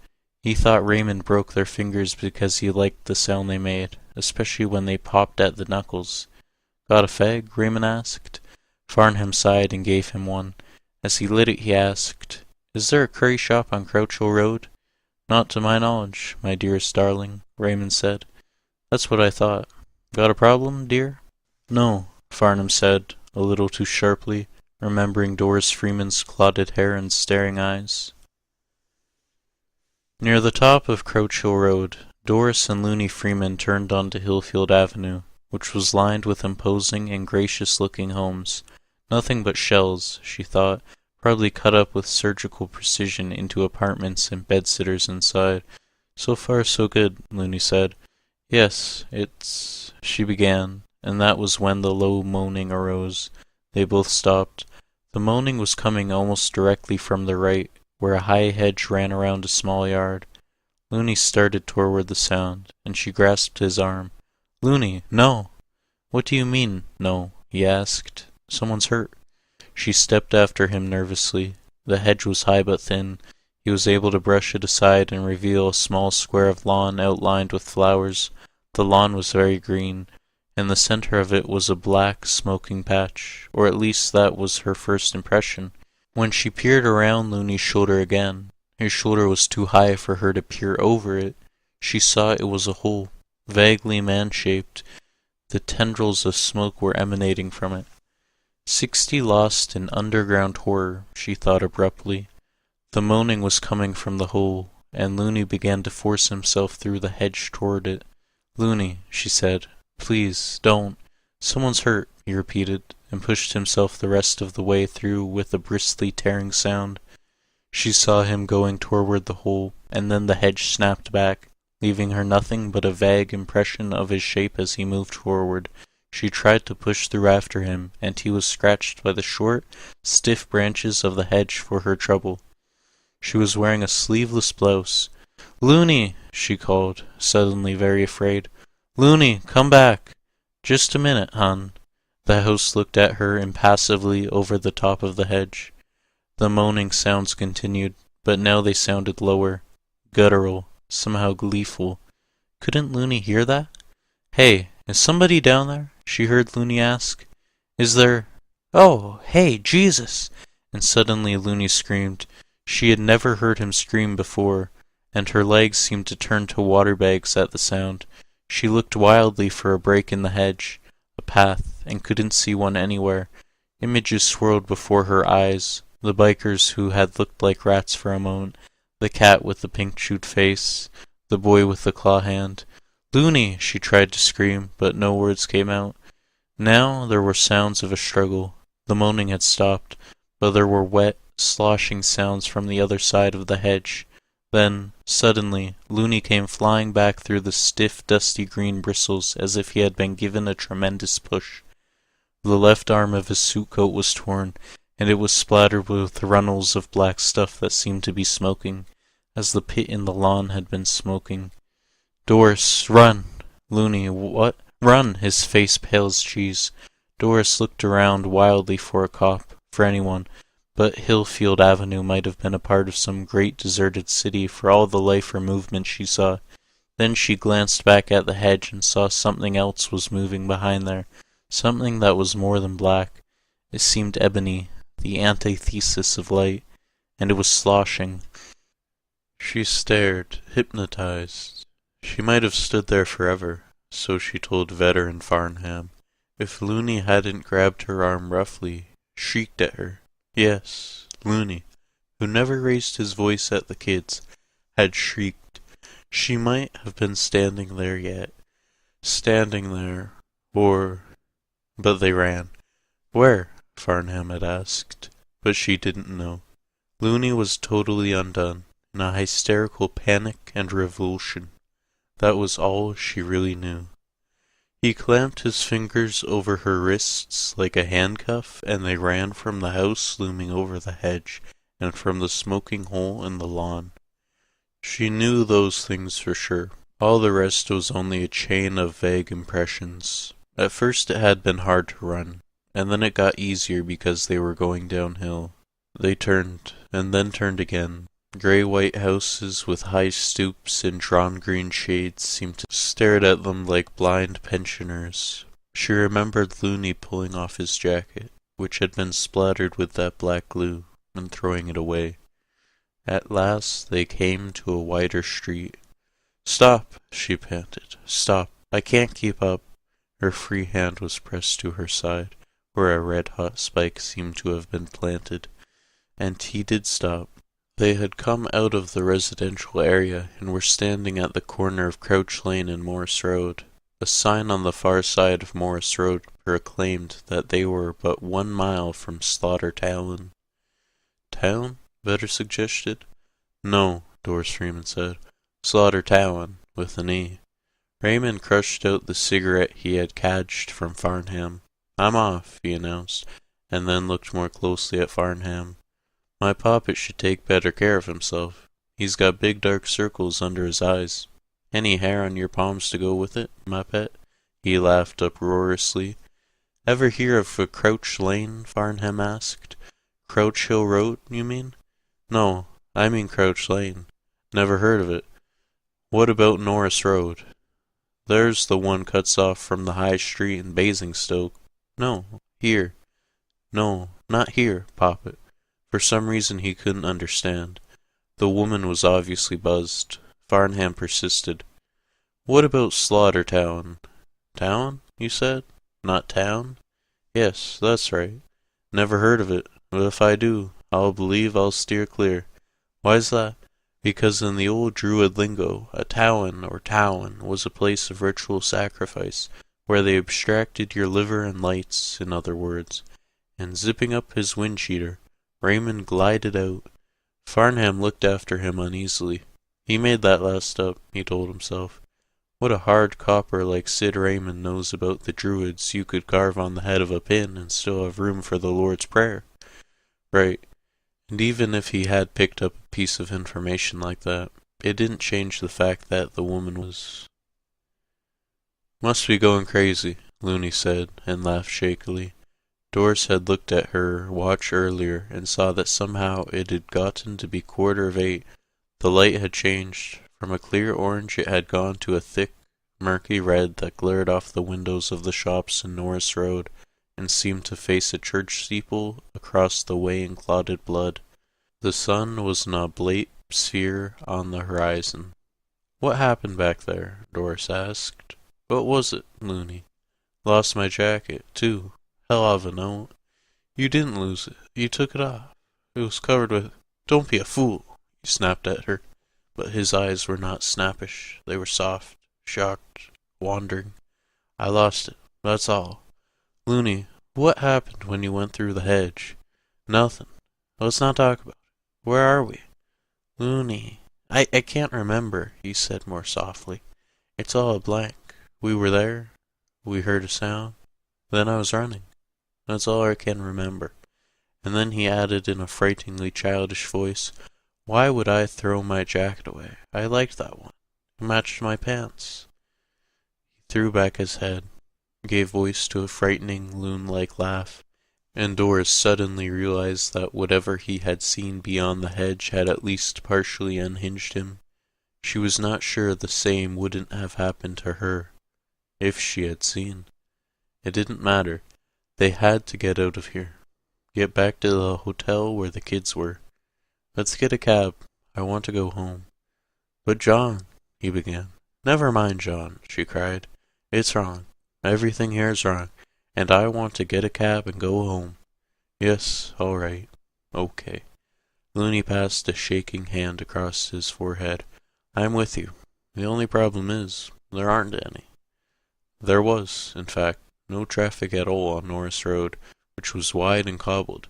He thought Raymond broke their fingers because he liked the sound they made, especially when they popped at the knuckles. "Got a fag?" Raymond asked. Farnham sighed and gave him one. As he lit it, he asked, "Is there a curry shop on Crouch Hill Road?" "Not to my knowledge, my dearest darling," Raymond said. "That's what I thought. Got a problem, dear?" "No," Farnham said, a little too sharply, remembering Doris Freeman's clotted hair and staring eyes. Near the top of Crouch Hill Road, Doris and Looney Freeman turned onto Hillfield Avenue, which was lined with imposing and gracious-looking homes. Nothing but shells, she thought, probably cut up with surgical precision into apartments and bed-sitters inside. "So far so good," Looney said. "Yes, it's—" she began, and that was when the low moaning arose. They both stopped. The moaning was coming almost directly from the right, where a high hedge ran around a small yard. Looney started toward the sound, and she grasped his arm. "Looney, no!" "What do you mean, no?" he asked. "Someone's hurt." She stepped after him nervously. The hedge was high but thin. He was able to brush it aside and reveal a small square of lawn outlined with flowers. The lawn was very green. In the center of it was a black, smoking patch, or at least that was her first impression. When she peered around Looney's shoulder again, his shoulder was too high for her to peer over it. She saw it was a hole, vaguely man-shaped. The tendrils of smoke were emanating from it. 60 lost in underground horror, she thought abruptly. The moaning was coming from the hole, and Looney began to force himself through the hedge toward it. "Looney," she said, "please, don't. Someone's hurt," he repeated, and pushed himself the rest of the way through with a bristly tearing sound. She saw him going toward the hole, and then the hedge snapped back, leaving her nothing but a vague impression of his shape as he moved forward. She tried to push through after him, and he was scratched by the short, stiff branches of the hedge for her trouble. She was wearing a sleeveless blouse. "Looney!" she called, suddenly very afraid. "Looney, come back!" "Just a minute, hon." The host looked at her impassively over the top of the hedge. The moaning sounds continued, but now they sounded lower, guttural, somehow gleeful. Couldn't Looney hear that? "Hey, is somebody down there?" she heard Looney ask. "Is there... Oh, hey, Jesus!" And suddenly Looney screamed. She had never heard him scream before, and her legs seemed to turn to water bags at the sound. She looked wildly for a break in the hedge, a path, and couldn't see one anywhere. Images swirled before her eyes. The bikers who had looked like rats for a moment, the cat with the pink-chewed face, the boy with the claw hand. "Looney!" she tried to scream, but no words came out. Now there were sounds of a struggle. The moaning had stopped, but there were wet, sloshing sounds from the other side of the hedge. Then, suddenly, Looney came flying back through the stiff, dusty green bristles as if he had been given a tremendous push. The left arm of his suit coat was torn, and it was splattered with runnels of black stuff that seemed to be smoking, as the pit in the lawn had been smoking. "Doris, run!" "Looney, what?" "Run!" His face pale as cheese. Doris looked around wildly for a cop, for anyone, but Hillfield Avenue might have been a part of some great deserted city for all the life or movement she saw. Then she glanced back at the hedge and saw something else was moving behind there, something that was more than black. It seemed ebony, the antithesis of light, and it was sloshing. She stared, hypnotized. She might have stood there forever, so she told Vetter and Farnham, if Looney hadn't grabbed her arm roughly, shrieked at her. Yes, Looney, who never raised his voice at the kids, had shrieked. She might have been standing there yet. Standing there, or... But they ran. Where? Farnham had asked, but she didn't know. Looney was totally undone, in a hysterical panic and revulsion. That was all she really knew. He clamped his fingers over her wrists like a handcuff, and they ran from the house looming over the hedge, and from the smoking hole in the lawn. She knew those things for sure. All the rest was only a chain of vague impressions. At first it had been hard to run, and then it got easier because they were going downhill. They turned, and then turned again. Grey-white houses with high stoops and drawn green shades seemed to stare at them like blind pensioners. She remembered Looney pulling off his jacket, which had been splattered with that black glue, and throwing it away. At last they came to a wider street. "Stop!" she panted. "Stop! I can't keep up." Her free hand was pressed to her side, where a red-hot spike seemed to have been planted, and he did stop. They had come out of the residential area and were standing at the corner of Crouch Lane and Morris Road. A sign on the far side of Morris Road proclaimed that they were but 1 mile from Slaughter Town. "Town?" Vetter suggested. "No," Doris Freeman said. "Slaughter Town, with an E." Raymond crushed out the cigarette he had cadged from Farnham. "I'm off," he announced. and then looked more closely at Farnham. My poppet should take better care of himself. He's got big dark circles under his eyes. Any hair on your palms to go with it, my pet? He laughed uproariously. Ever hear of Crouch Lane? Farnham asked. Crouch Hill Road, you mean? No, I mean Crouch Lane. Never heard of it. What about Norris Road? There's the one cuts off from the High Street in Basingstoke. No, here. No, not here, Poppet. For some reason he couldn't understand. The woman was obviously buzzed. Farnham persisted. What about Slaughtertown? Town, you said? Not town? Yes, that's right. Never heard of it, but if I do, I'll believe I'll steer clear. Why's that? Because in the old Druid lingo, a Towan or Towan was a place of ritual sacrifice, where they abstracted your liver and lights, in other words. And zipping up his wind cheater, Raymond glided out. Farnham looked after him uneasily. He made that last up, he told himself. What a hard copper like Sid Raymond knows about the Druids you could carve on the head of a pin and still have room for the Lord's Prayer. Right. And even if he had picked up a piece of information like that, it didn't change the fact that the woman was... Must be going crazy, Looney said, and laughed shakily. Doris had looked at her watch earlier and saw that somehow it had gotten to be 8:15. The light had changed. From a clear orange it had gone to a thick, murky red that glared off the windows of the shops in Norris Road and seemed to face a church steeple across the way in clotted blood. The sun was an oblate sphere on the horizon. What happened back there? Doris asked. What was it, Looney? Lost my jacket, too. Hell of a note. You didn't lose it. You took it off. It was covered with... Don't be a fool, he snapped at her. But his eyes were not snappish. They were soft, shocked, wandering. I lost it. That's all. Looney, what happened when you went through the hedge? Nothing. Let's not talk about it. Where are we? Looney. I can't remember, he said more softly. It's all a blank. We were there. We heard a sound. Then I was running. That's all I can remember. And then he added in a frighteningly childish voice, Why would I throw my jacket away? I liked that one. It matched my pants. He threw back his head, gave voice to a frightening, loon-like laugh, and Doris suddenly realized that whatever he had seen beyond the hedge had at least partially unhinged him. She was not sure the same wouldn't have happened to her, if she had seen. It didn't matter. They had to get out of here. Get back to the hotel where the kids were. Let's get a cab. I want to go home. But John, he began. Never mind, John, she cried. It's wrong. Everything here is wrong, and I want to get a cab and go home. Yes, all right. Okay. Looney passed a shaking hand across his forehead. I'm with you. The only problem is, there aren't any. There was, in fact, no traffic at all on Norris Road, which was wide and cobbled.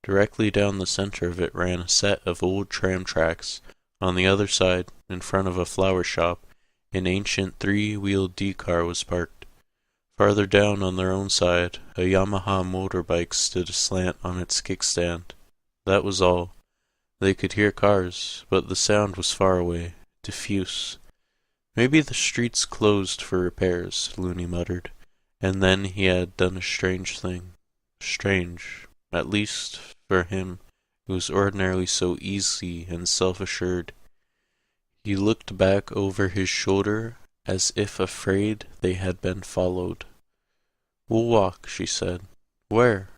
Directly down the center of it ran a set of old tram tracks. On the other side, in front of a flower shop, an ancient 3-wheeled D-car was parked. Farther down on their own side, a Yamaha motorbike stood aslant on its kickstand. That was all. They could hear cars, but the sound was far away, diffuse. Maybe the street's closed for repairs, Looney muttered. And then he had done a strange thing. Strange, at least for him, who was ordinarily so easy and self-assured. He looked back over his shoulder as if afraid they had been followed. We'll walk, she said. Where?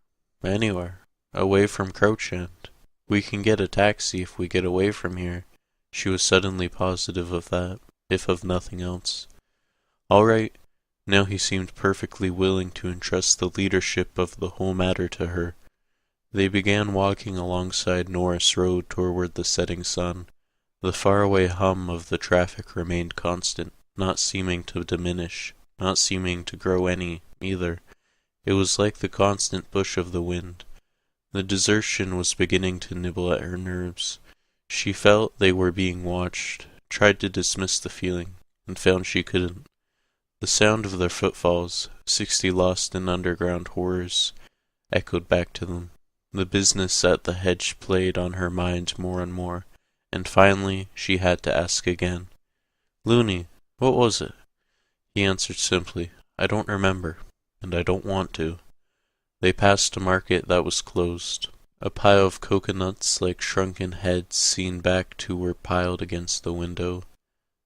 Anywhere. Away from Crouch End. We can get a taxi if we get away from here. She was suddenly positive of that, if of nothing else. All right. Now he seemed perfectly willing to entrust the leadership of the whole matter to her. They began walking alongside Norris Road toward the setting sun. The faraway hum of the traffic remained constant, not seeming to diminish, not seeming to grow any, either. It was like the constant push of the wind. The desertion was beginning to nibble at her nerves. She felt they were being watched, tried to dismiss the feeling, and found she couldn't. The sound of their footfalls, 60 lost in underground horrors, echoed back to them. The business at the hedge played on her mind more and more, and finally she had to ask again. "Looney, what was it?" He answered simply, "I don't remember, and I don't want to." They passed a market that was closed. A pile of coconuts like shrunken heads seen back to were piled against the window.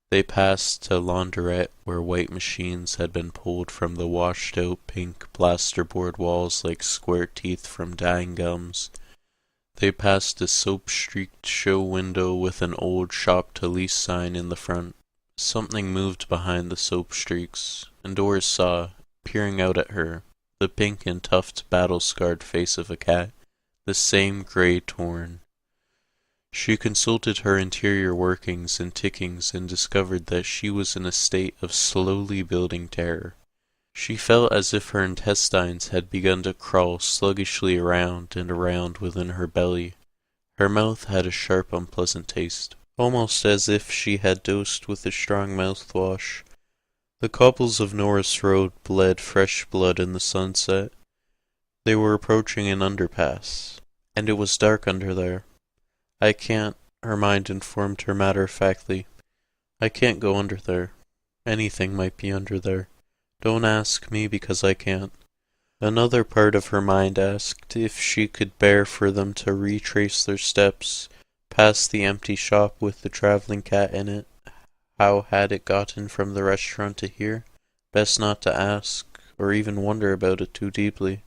They passed a laundrette where white machines had been pulled from the washed-out pink plasterboard walls like square teeth from dying gums. They passed a soap-streaked show window with an old shop-to-lease sign in the front. Something moved behind the soap streaks, and Doris saw, peering out at her, the pink and tufted battle-scarred face of a cat, the same gray torn. She consulted her interior workings and tickings and discovered that she was in a state of slowly building terror. She felt as if her intestines had begun to crawl sluggishly around and around within her belly. Her mouth had a sharp, unpleasant taste, almost as if she had dosed with a strong mouthwash. The cobbles of Norris Road bled fresh blood in the sunset. They were approaching an underpass, and it was dark under there. "I can't," her mind informed her matter-of-factly. "I can't go under there. Anything might be under there. Don't ask me because I can't." Another part of her mind asked if she could bear for them to retrace their steps, past the empty shop with the traveling cat in it. How had it gotten from the restaurant to here? Best not to ask, or even wonder about it too deeply.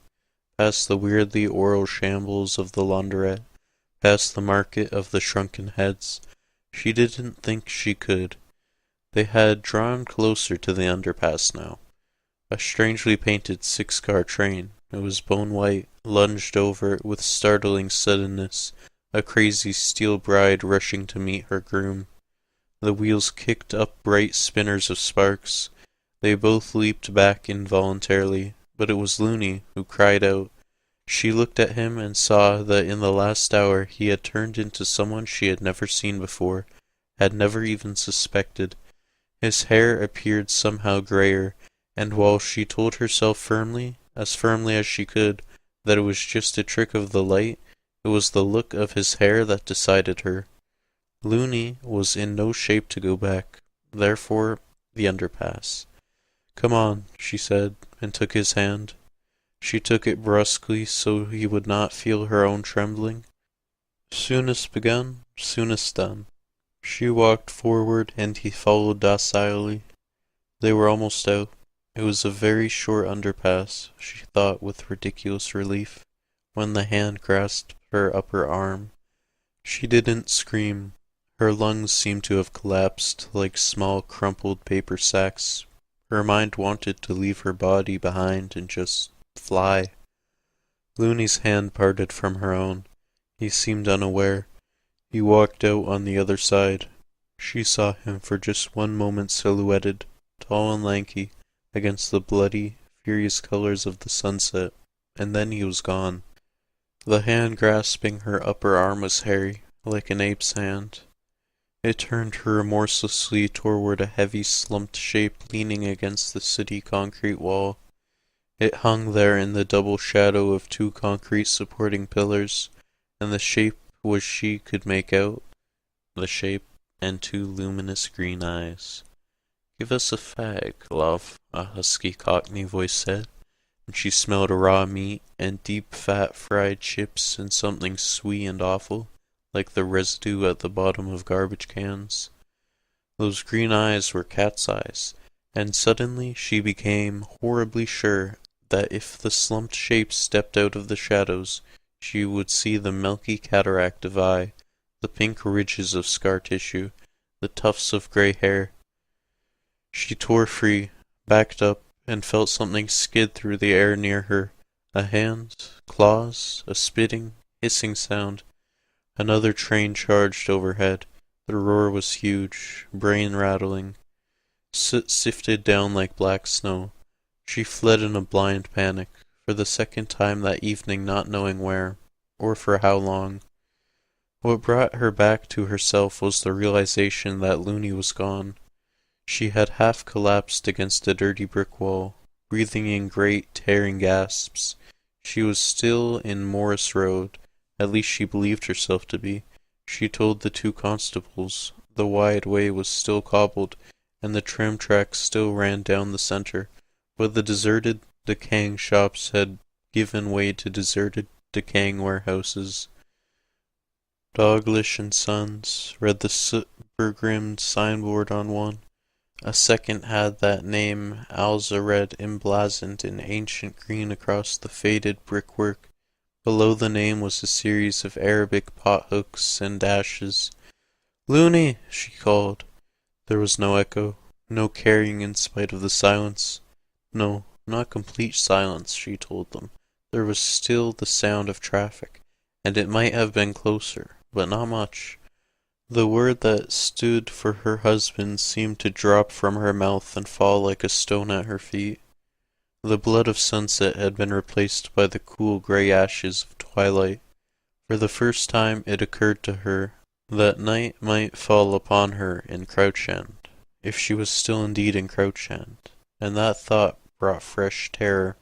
Past the weirdly oral shambles of the laundrette, past the market of the shrunken heads. She didn't think she could. They had drawn closer to the underpass now. A strangely painted six-car train, it was bone-white, lunged over it with startling suddenness, a crazy steel bride rushing to meet her groom. The wheels kicked up bright spinners of sparks. They both leaped back involuntarily, but it was Looney who cried out. She looked at him and saw that in the last hour he had turned into someone she had never seen before, had never even suspected. His hair appeared somehow grayer, and while she told herself firmly as she could, that it was just a trick of the light, it was the look of his hair that decided her. Looney was in no shape to go back, therefore the underpass. "Come on," she said, and took his hand. She took it brusquely so he would not feel her own trembling. Soonest begun, soonest done. She walked forward and he followed docilely. They were almost out. It was a very short underpass, she thought with ridiculous relief, when the hand grasped her upper arm. She didn't scream. Her lungs seemed to have collapsed like small crumpled paper sacks. Her mind wanted to leave her body behind and just fly. Looney's hand parted from her own. He seemed unaware. He walked out on the other side. She saw him for just one moment silhouetted, tall and lanky, against the bloody, furious colors of the sunset, and then he was gone. The hand grasping her upper arm was hairy, like an ape's hand. It turned her remorselessly toward a heavy slumped shape leaning against the city concrete wall. It hung there in the double shadow of two concrete supporting pillars, and the shape was she could make out, the shape and two luminous green eyes. "Give us a fag, love," a husky Cockney voice said, and she smelled raw meat and deep fat fried chips and something sweet and awful, like the residue at the bottom of garbage cans. Those green eyes were cat's eyes, and suddenly she became horribly sure that if the slumped shape stepped out of the shadows, she would see the milky cataract of eye, the pink ridges of scar tissue, the tufts of gray hair. She tore free, backed up, and felt something skid through the air near her. A hand, claws, a spitting, hissing sound. Another train charged overhead. The roar was huge, brain-rattling. Soot sifted down like black snow. She fled in a blind panic, for the second time that evening not knowing where, or for how long. What brought her back to herself was the realization that Looney was gone. She had half collapsed against a dirty brick wall, breathing in great, tearing gasps. She was still in Morris Road, at least she believed herself to be. She told the two constables the wide way was still cobbled, and the tram tracks still ran down the centre, but the deserted, decaying shops had given way to deserted, decaying warehouses. Douglas and Sons read the soot-begrimed signboard on one. A second had that name Alza read emblazoned in ancient green across the faded brickwork. Below the name was a series of Arabic pothooks and dashes. "Looney!" she called. There was no echo, no carrying in spite of the silence. No, not complete silence, she told them. There was still the sound of traffic, and it might have been closer, but not much. The word that stood for her husband seemed to drop from her mouth and fall like a stone at her feet. The blood of sunset had been replaced by the cool grey ashes of twilight. For the first time it occurred to her that night might fall upon her in Crouch End, if she was still indeed in Crouch End, and that thought brought fresh terror.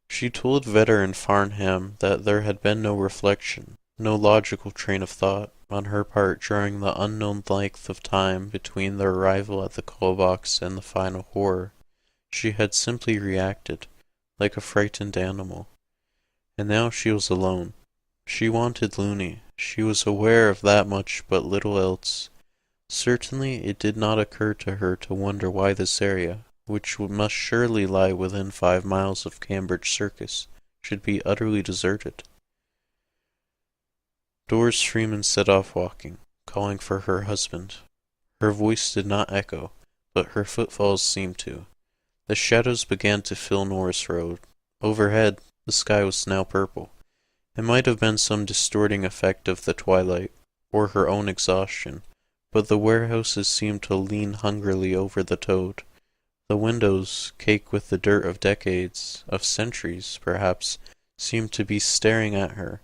She told Vedder and Farnham that there had been no reflection, no logical train of thought, on her part during the unknown length of time between their arrival at the call box and the final horror. She had simply reacted, like a frightened animal. And now she was alone. She wanted Looney. She was aware of that much, but little else. Certainly it did not occur to her to wonder why this area, which must surely lie within 5 miles of Cambridge Circus, should be utterly deserted. Doris Freeman set off walking, calling for her husband. Her voice did not echo, but her footfalls seemed to. The shadows began to fill Norris Road. Overhead, the sky was now purple. It might have been some distorting effect of the twilight, or her own exhaustion, but the warehouses seemed to lean hungrily over the Toad. The windows, caked with the dirt of decades, of centuries, perhaps, seemed to be staring at her,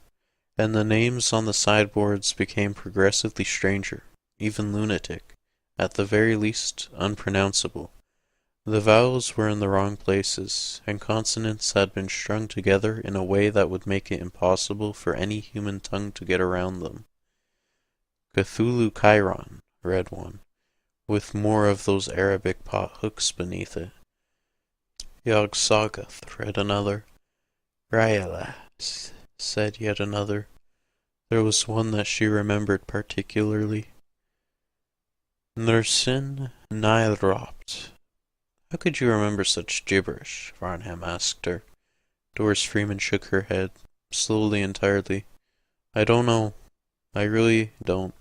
and the names on the sideboards became progressively stranger, even lunatic, at the very least unpronounceable. The vowels were in the wrong places, and consonants had been strung together in a way that would make it impossible for any human tongue to get around them. Cthulhu Chiron, read one, with more of those Arabic pot-hooks beneath it. Yog Soggoth, read another. Rayala, said yet another. There was one that she remembered particularly. Nursin Nailropt. How could you remember such gibberish? Farnham asked her. Doris Freeman shook her head, slowly and tiredly. I don't know. I really don't.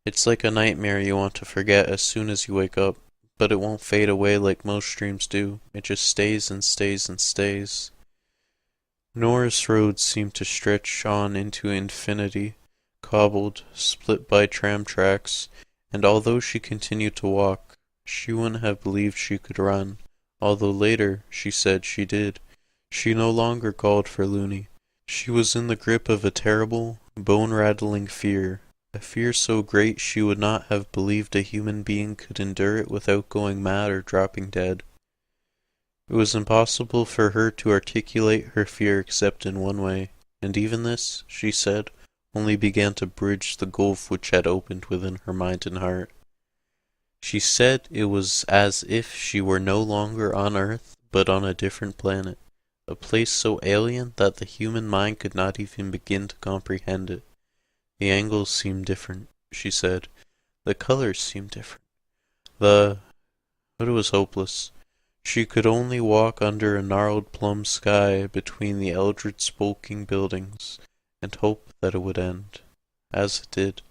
It's like a nightmare you want to forget as soon as you wake up, but it won't fade away like most dreams do. It just stays and stays and stays. Norris Road seemed to stretch on into infinity, cobbled, split by tram tracks, and although she continued to walk, she wouldn't have believed she could run, although later she said she did. She no longer called for Looney. She was in the grip of a terrible, bone-rattling fear, a fear so great she would not have believed a human being could endure it without going mad or dropping dead. It was impossible for her to articulate her fear except in one way, and even this, she said, only began to bridge the gulf which had opened within her mind and heart. She said it was as if she were no longer on Earth, but on a different planet, a place so alien that the human mind could not even begin to comprehend it. The angles seemed different, she said. The colors seemed different. But it was hopeless. She could only walk under a gnarled plum sky between the eldritch skulking buildings, and hope that it would end. As it did.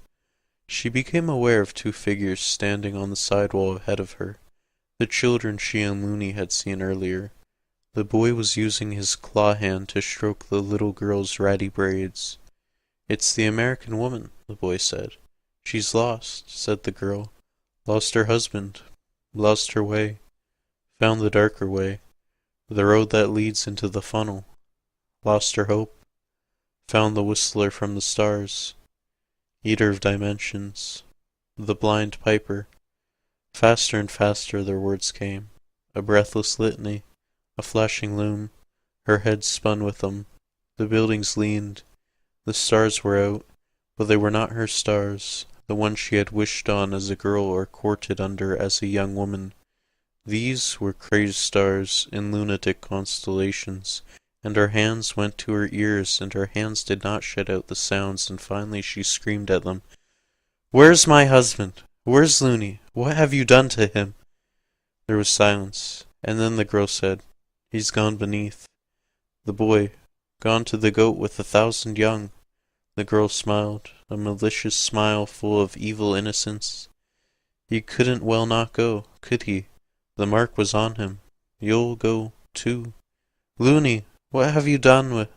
She became aware of 2 figures standing on the sidewall ahead of her, the children she and Looney had seen earlier. The boy was using his claw hand to stroke the little girl's ratty braids. It's the American woman, the boy said. She's lost, said the girl. Lost her husband. Lost her way. Found the darker way. The road that leads into the funnel. Lost her hope. Found the whistler from the stars. Eater of dimensions. The blind piper. Faster and faster their words came. A breathless litany. A flashing loom. Her head spun with them. The buildings leaned. The stars were out, but they were not her stars, the ones she had wished on as a girl or courted under as a young woman. These were crazed stars in lunatic constellations, and her hands went to her ears, and her hands did not shut out the sounds, and finally she screamed at them, "Where's my husband? Where's Looney? What have you done to him?" There was silence, and then the girl said, "He's gone beneath." The boy, "Gone to the goat with 1,000 young." The girl smiled, a malicious smile full of evil innocence. "He couldn't well not go, could he? The mark was on him. You'll go, too. Looney, what have you done with—"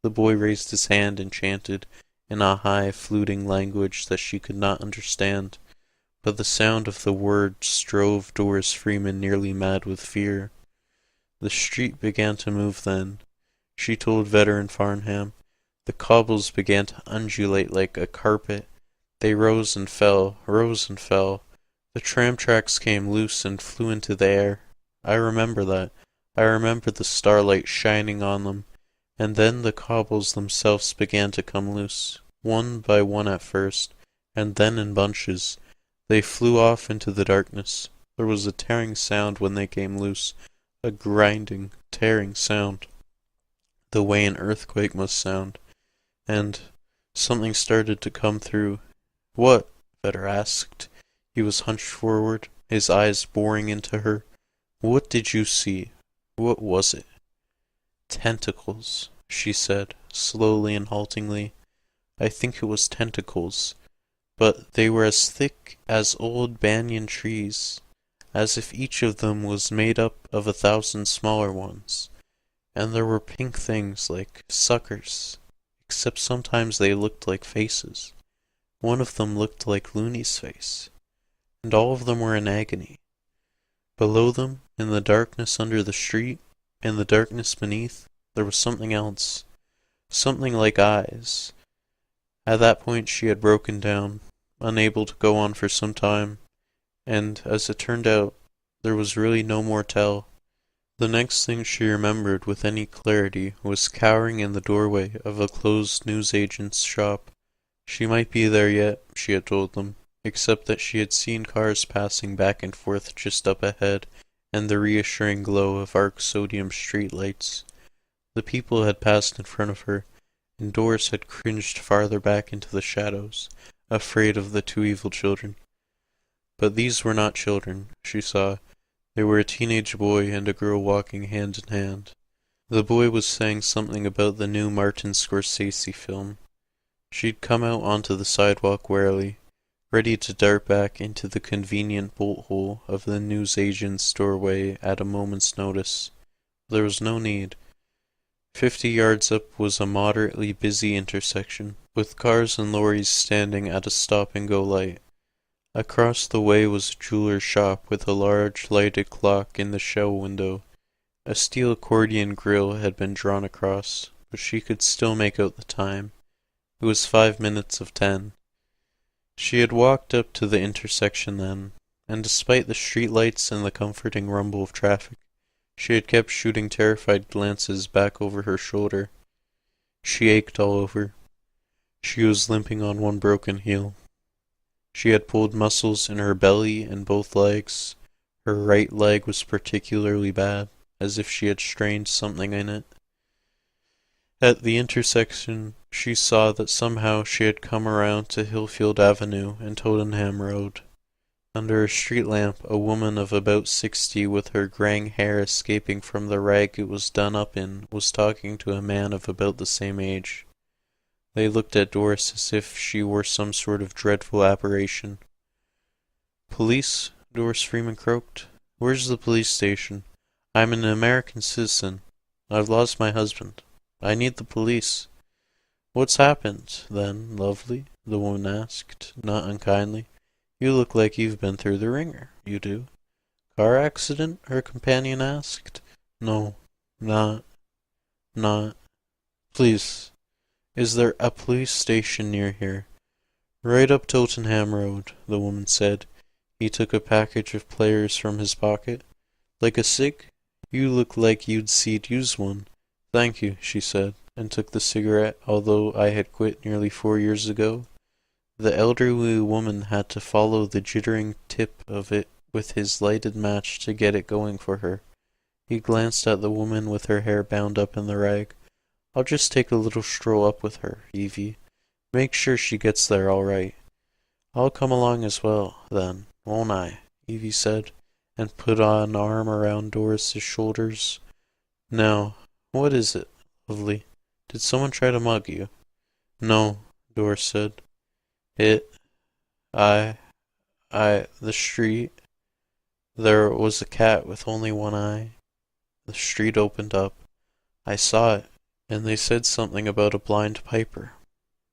The boy raised his hand and chanted, in a high, fluting language that she could not understand, but the sound of the words drove Doris Freeman nearly mad with fear. The street began to move then, she told Veteran Farnham. The cobbles began to undulate like a carpet. They rose and fell, rose and fell. The tram tracks came loose and flew into the air. I remember that. I remember the starlight shining on them. And then the cobbles themselves began to come loose, one by one at first, and then in bunches. They flew off into the darkness. There was a tearing sound when they came loose, a grinding, tearing sound, the way an earthquake must sound. And something started to come through. "What?" Vetter asked. He was hunched forward, his eyes boring into her. "What did you see? What was it?" "Tentacles," she said, slowly and haltingly. "I think it was tentacles, but they were as thick as old banyan trees, as if each of them was made up of 1,000 smaller ones. And there were pink things like suckers, except sometimes they looked like faces. One of them looked like Looney's face, and all of them were in agony. Below them, in the darkness under the street, in the darkness beneath, there was something else, something like eyes." At that point she had broken down, unable to go on for some time, and, as it turned out, there was really no more tell. The next thing she remembered with any clarity was cowering in the doorway of a closed newsagent's shop. She might be there yet, she had told them, except that she had seen cars passing back and forth just up ahead, and the reassuring glow of arc sodium street lights. The people had passed in front of her, and Doris had cringed farther back into the shadows, afraid of the two evil children. But these were not children, she saw. They were a teenage boy and a girl walking hand in hand. The boy was saying something about the new Martin Scorsese film. She'd come out onto the sidewalk warily, ready to dart back into the convenient bolt hole of the newsagent's doorway at a moment's notice. There was no need. 50 yards up was a moderately busy intersection, with cars and lorries standing at a stop-and-go light. Across the way was a jeweler's shop with a large lighted clock in the show window. A steel accordion grill had been drawn across, but she could still make out the time. It was 5 minutes of 10. She had walked up to the intersection then, and despite the street lights and the comforting rumble of traffic, she had kept shooting terrified glances back over her shoulder. She ached all over. She was limping on one broken heel. She had pulled muscles in her belly and both legs. Her right leg was particularly bad, as if she had strained something in it. At the intersection, she saw that somehow she had come around to Hillfield Avenue and Tottenham Road. Under a street lamp, a woman of about 60 with her graying hair escaping from the rag it was done up in was talking to a man of about the same age. They looked at Doris as if she were some sort of dreadful aberration. "Police?" Doris Freeman croaked. "Where's the police station? I'm an American citizen. I've lost my husband. I need the police." "What's happened, then, lovely?" the woman asked, not unkindly. "You look like you've been through the ringer, you do." "Car accident?" her companion asked. "No, not. Please, is there a police station near here?" "Right up Tottenham Road," the woman said. He took a package of players from his pocket. "Like a cig? You look like you'd seed use one. Thank you, she said, and took the cigarette, although I had quit nearly 4 years ago. The elderly woman had to follow the jittering tip of it with his lighted match to get it going for her. He glanced at the woman with her hair bound up in the rag. I'll just take a little stroll up with her, Evie. Make sure she gets there all right. I'll come along as well, then, won't I? Evie said, and put an arm around Doris's shoulders. Now, what is it, lovely? Did someone try to mug you? No, Doris said. The street. There was a cat with only one eye. The street opened up. I saw it, and they said something about a blind piper.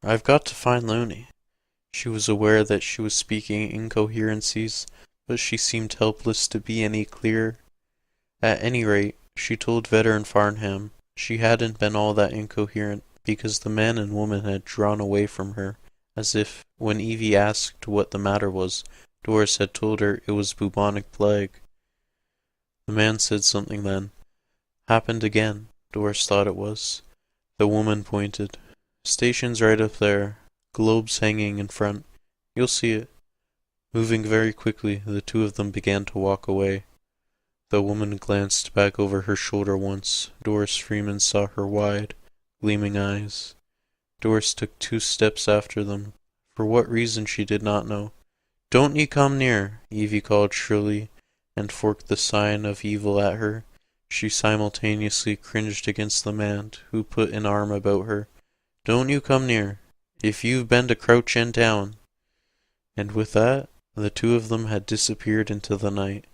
I've got to find Looney. She was aware that she was speaking incoherencies, but she seemed helpless to be any clearer. At any rate, she told Vetter Farnham she hadn't been all that incoherent, because the man and woman had drawn away from her, as if, when Evie asked what the matter was, Doris had told her it was bubonic plague. The man said something then. Happened again, Doris thought it was. The woman pointed. Station's right up there. Globes hanging in front. You'll see it. Moving very quickly, the two of them began to walk away. The woman glanced back over her shoulder once. Doris Freeman saw her wide, gleaming eyes. Doris took 2 steps after them. For what reason she did not know. Don't ye come near, Evie called shrilly, and forked the sign of evil at her. She simultaneously cringed against the man, who put an arm about her. Don't you come near. If you've been to Crouch End Town. And with that, the two of them had disappeared into the night.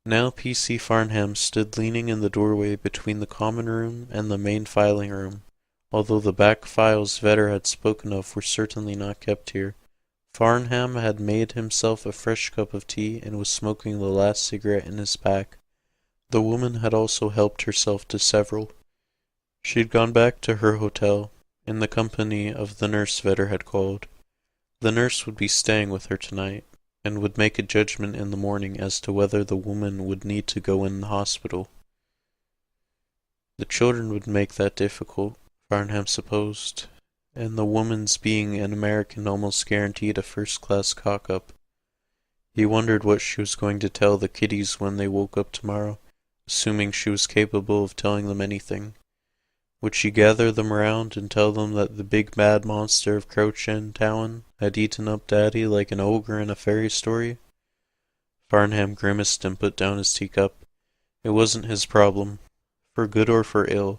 Now P.C. Farnham stood leaning in the doorway between the common room and the main filing room, although the back files Vetter had spoken of were certainly not kept here. Farnham had made himself a fresh cup of tea and was smoking the last cigarette in his pack. The woman had also helped herself to several. She'd gone back to her hotel, in the company of the nurse Vetter had called. The nurse would be staying with her tonight, and would make a judgment in the morning as to whether the woman would need to go in the hospital. The children would make that difficult, Farnham supposed, and the woman's being an American almost guaranteed a first-class cock-up. He wondered what she was going to tell the kiddies when they woke up tomorrow, assuming she was capable of telling them anything. Would she gather them round and tell them that the big bad monster of Crouch End Town had eaten up Daddy like an ogre in a fairy story? Farnham grimaced and put down his teacup. It wasn't his problem. For good or for ill,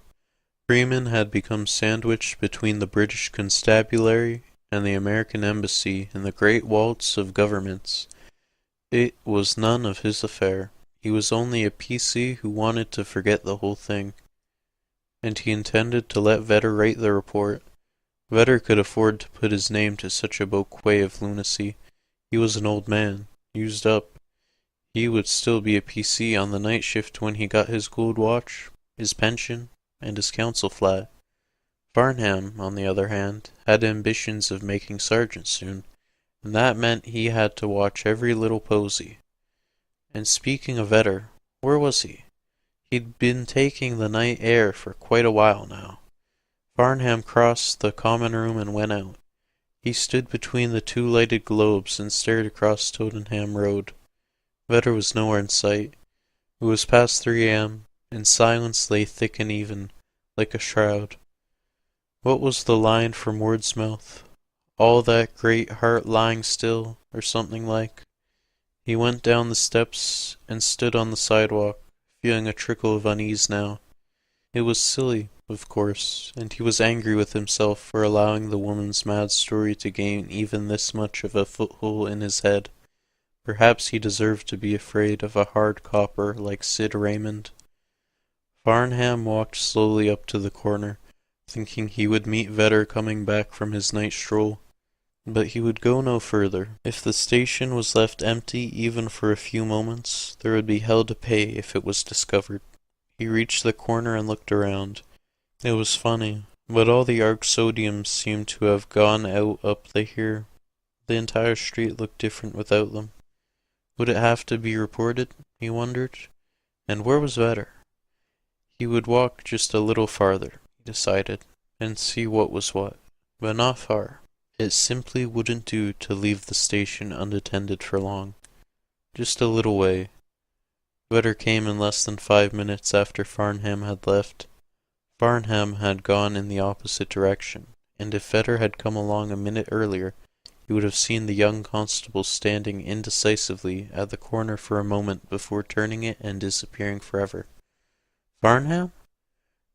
Freeman had become sandwiched between the British Constabulary and the American Embassy in the great waltz of governments. It was none of his affair. He was only a PC who wanted to forget the whole thing. And he intended to let Vetter write the report. Vetter could afford to put his name to such a bouquet of lunacy. He was an old man, used up. He would still be a PC on the night shift when he got his gold watch, his pension, and his council flat. Farnham, on the other hand, had ambitions of making sergeant soon, and that meant he had to watch every little posy. And speaking of Vetter, where was he? He'd been taking the night air for quite a while now. Farnham crossed the common room and went out. He stood between the 2 lighted globes and stared across Tottenham Road. Vetter was nowhere in sight. It was past 3 a.m., and silence lay thick and even, like a shroud. What was the line from Wordsmouth? All that great heart lying still, or something like. He went down the steps and stood on the sidewalk, feeling a trickle of unease now. It was silly, of course, and he was angry with himself for allowing the woman's mad story to gain even this much of a foothold in his head. Perhaps he deserved to be afraid of a hard copper like Sid Raymond. Farnham walked slowly up to the corner, thinking he would meet Vetter coming back from his night stroll. But he would go no further. If the station was left empty even for a few moments, there would be hell to pay if it was discovered. He reached the corner and looked around. It was funny, but all the arc sodiums seemed to have gone out up here. The entire street looked different without them. Would it have to be reported? He wondered. And where was Vetter? He would walk just a little farther, he decided, and see what was what, but not far. It simply wouldn't do to leave the station unattended for long. Just a little way. Vetter came in less than 5 minutes after Farnham had left. Farnham had gone in the opposite direction, and if Vetter had come along a minute earlier, he would have seen the young constable standing indecisively at the corner for a moment before turning it and disappearing forever. Farnham?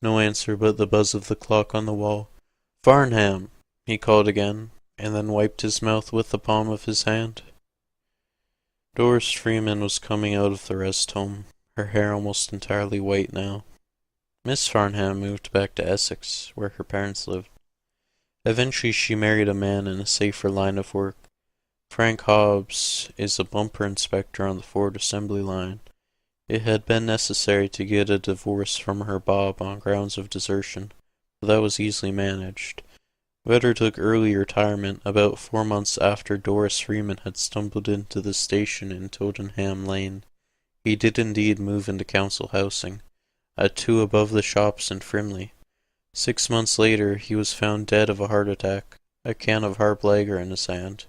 No answer but the buzz of the clock on the wall. Farnham! He called again, and then wiped his mouth with the palm of his hand. Doris Freeman was coming out of the rest home, her hair almost entirely white now. Miss Farnham moved back to Essex, where her parents lived. Eventually she married a man in a safer line of work. Frank Hobbs is a bumper inspector on the Ford assembly line. It had been necessary to get a divorce from her Bob on grounds of desertion, but that was easily managed. Vetter took early retirement about 4 months after Doris Freeman had stumbled into the station in Tottenham Lane. He did indeed move into council housing, at 2 above the shops in Frimley. 6 months later he was found dead of a heart attack, a can of hard lager in his hand.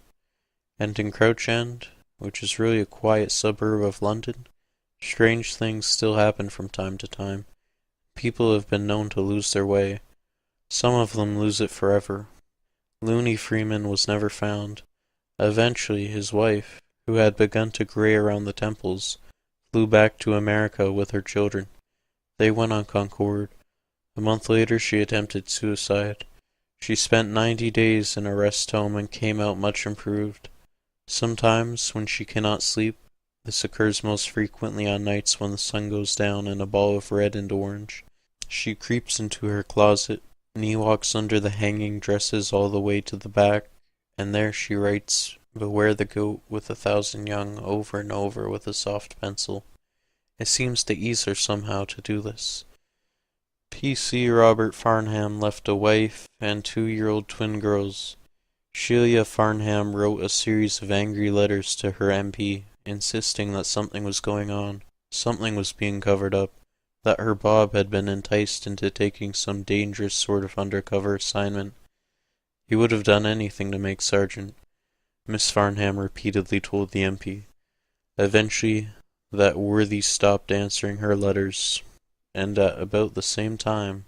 And in Crouch End, which is really a quiet suburb of London, strange things still happen from time to time. People have been known to lose their way. Some of them lose it forever. Looney Freeman was never found. Eventually his wife, who had begun to grey around the temples, flew back to America with her children. They went on Concorde. A month later she attempted suicide. She spent 90 days in a rest home and came out much improved. Sometimes, when she cannot sleep, this occurs most frequently on nights when the sun goes down in a ball of red and orange, she creeps into her closet, knee walks under the hanging dresses all the way to the back, and there she writes, "Beware the goat with 1,000 young," over and over with a soft pencil. It seems to ease her somehow to do this. P.C. Robert Farnham left a wife and 2-year-old twin girls. Sheila Farnham wrote a series of angry letters to her MP, insisting that something was going on, something was being covered up, that her Bob had been enticed into taking some dangerous sort of undercover assignment. He would have done anything to make sergeant, Miss Farnham repeatedly told the MP. Eventually, that worthy stopped answering her letters, and at about the same time,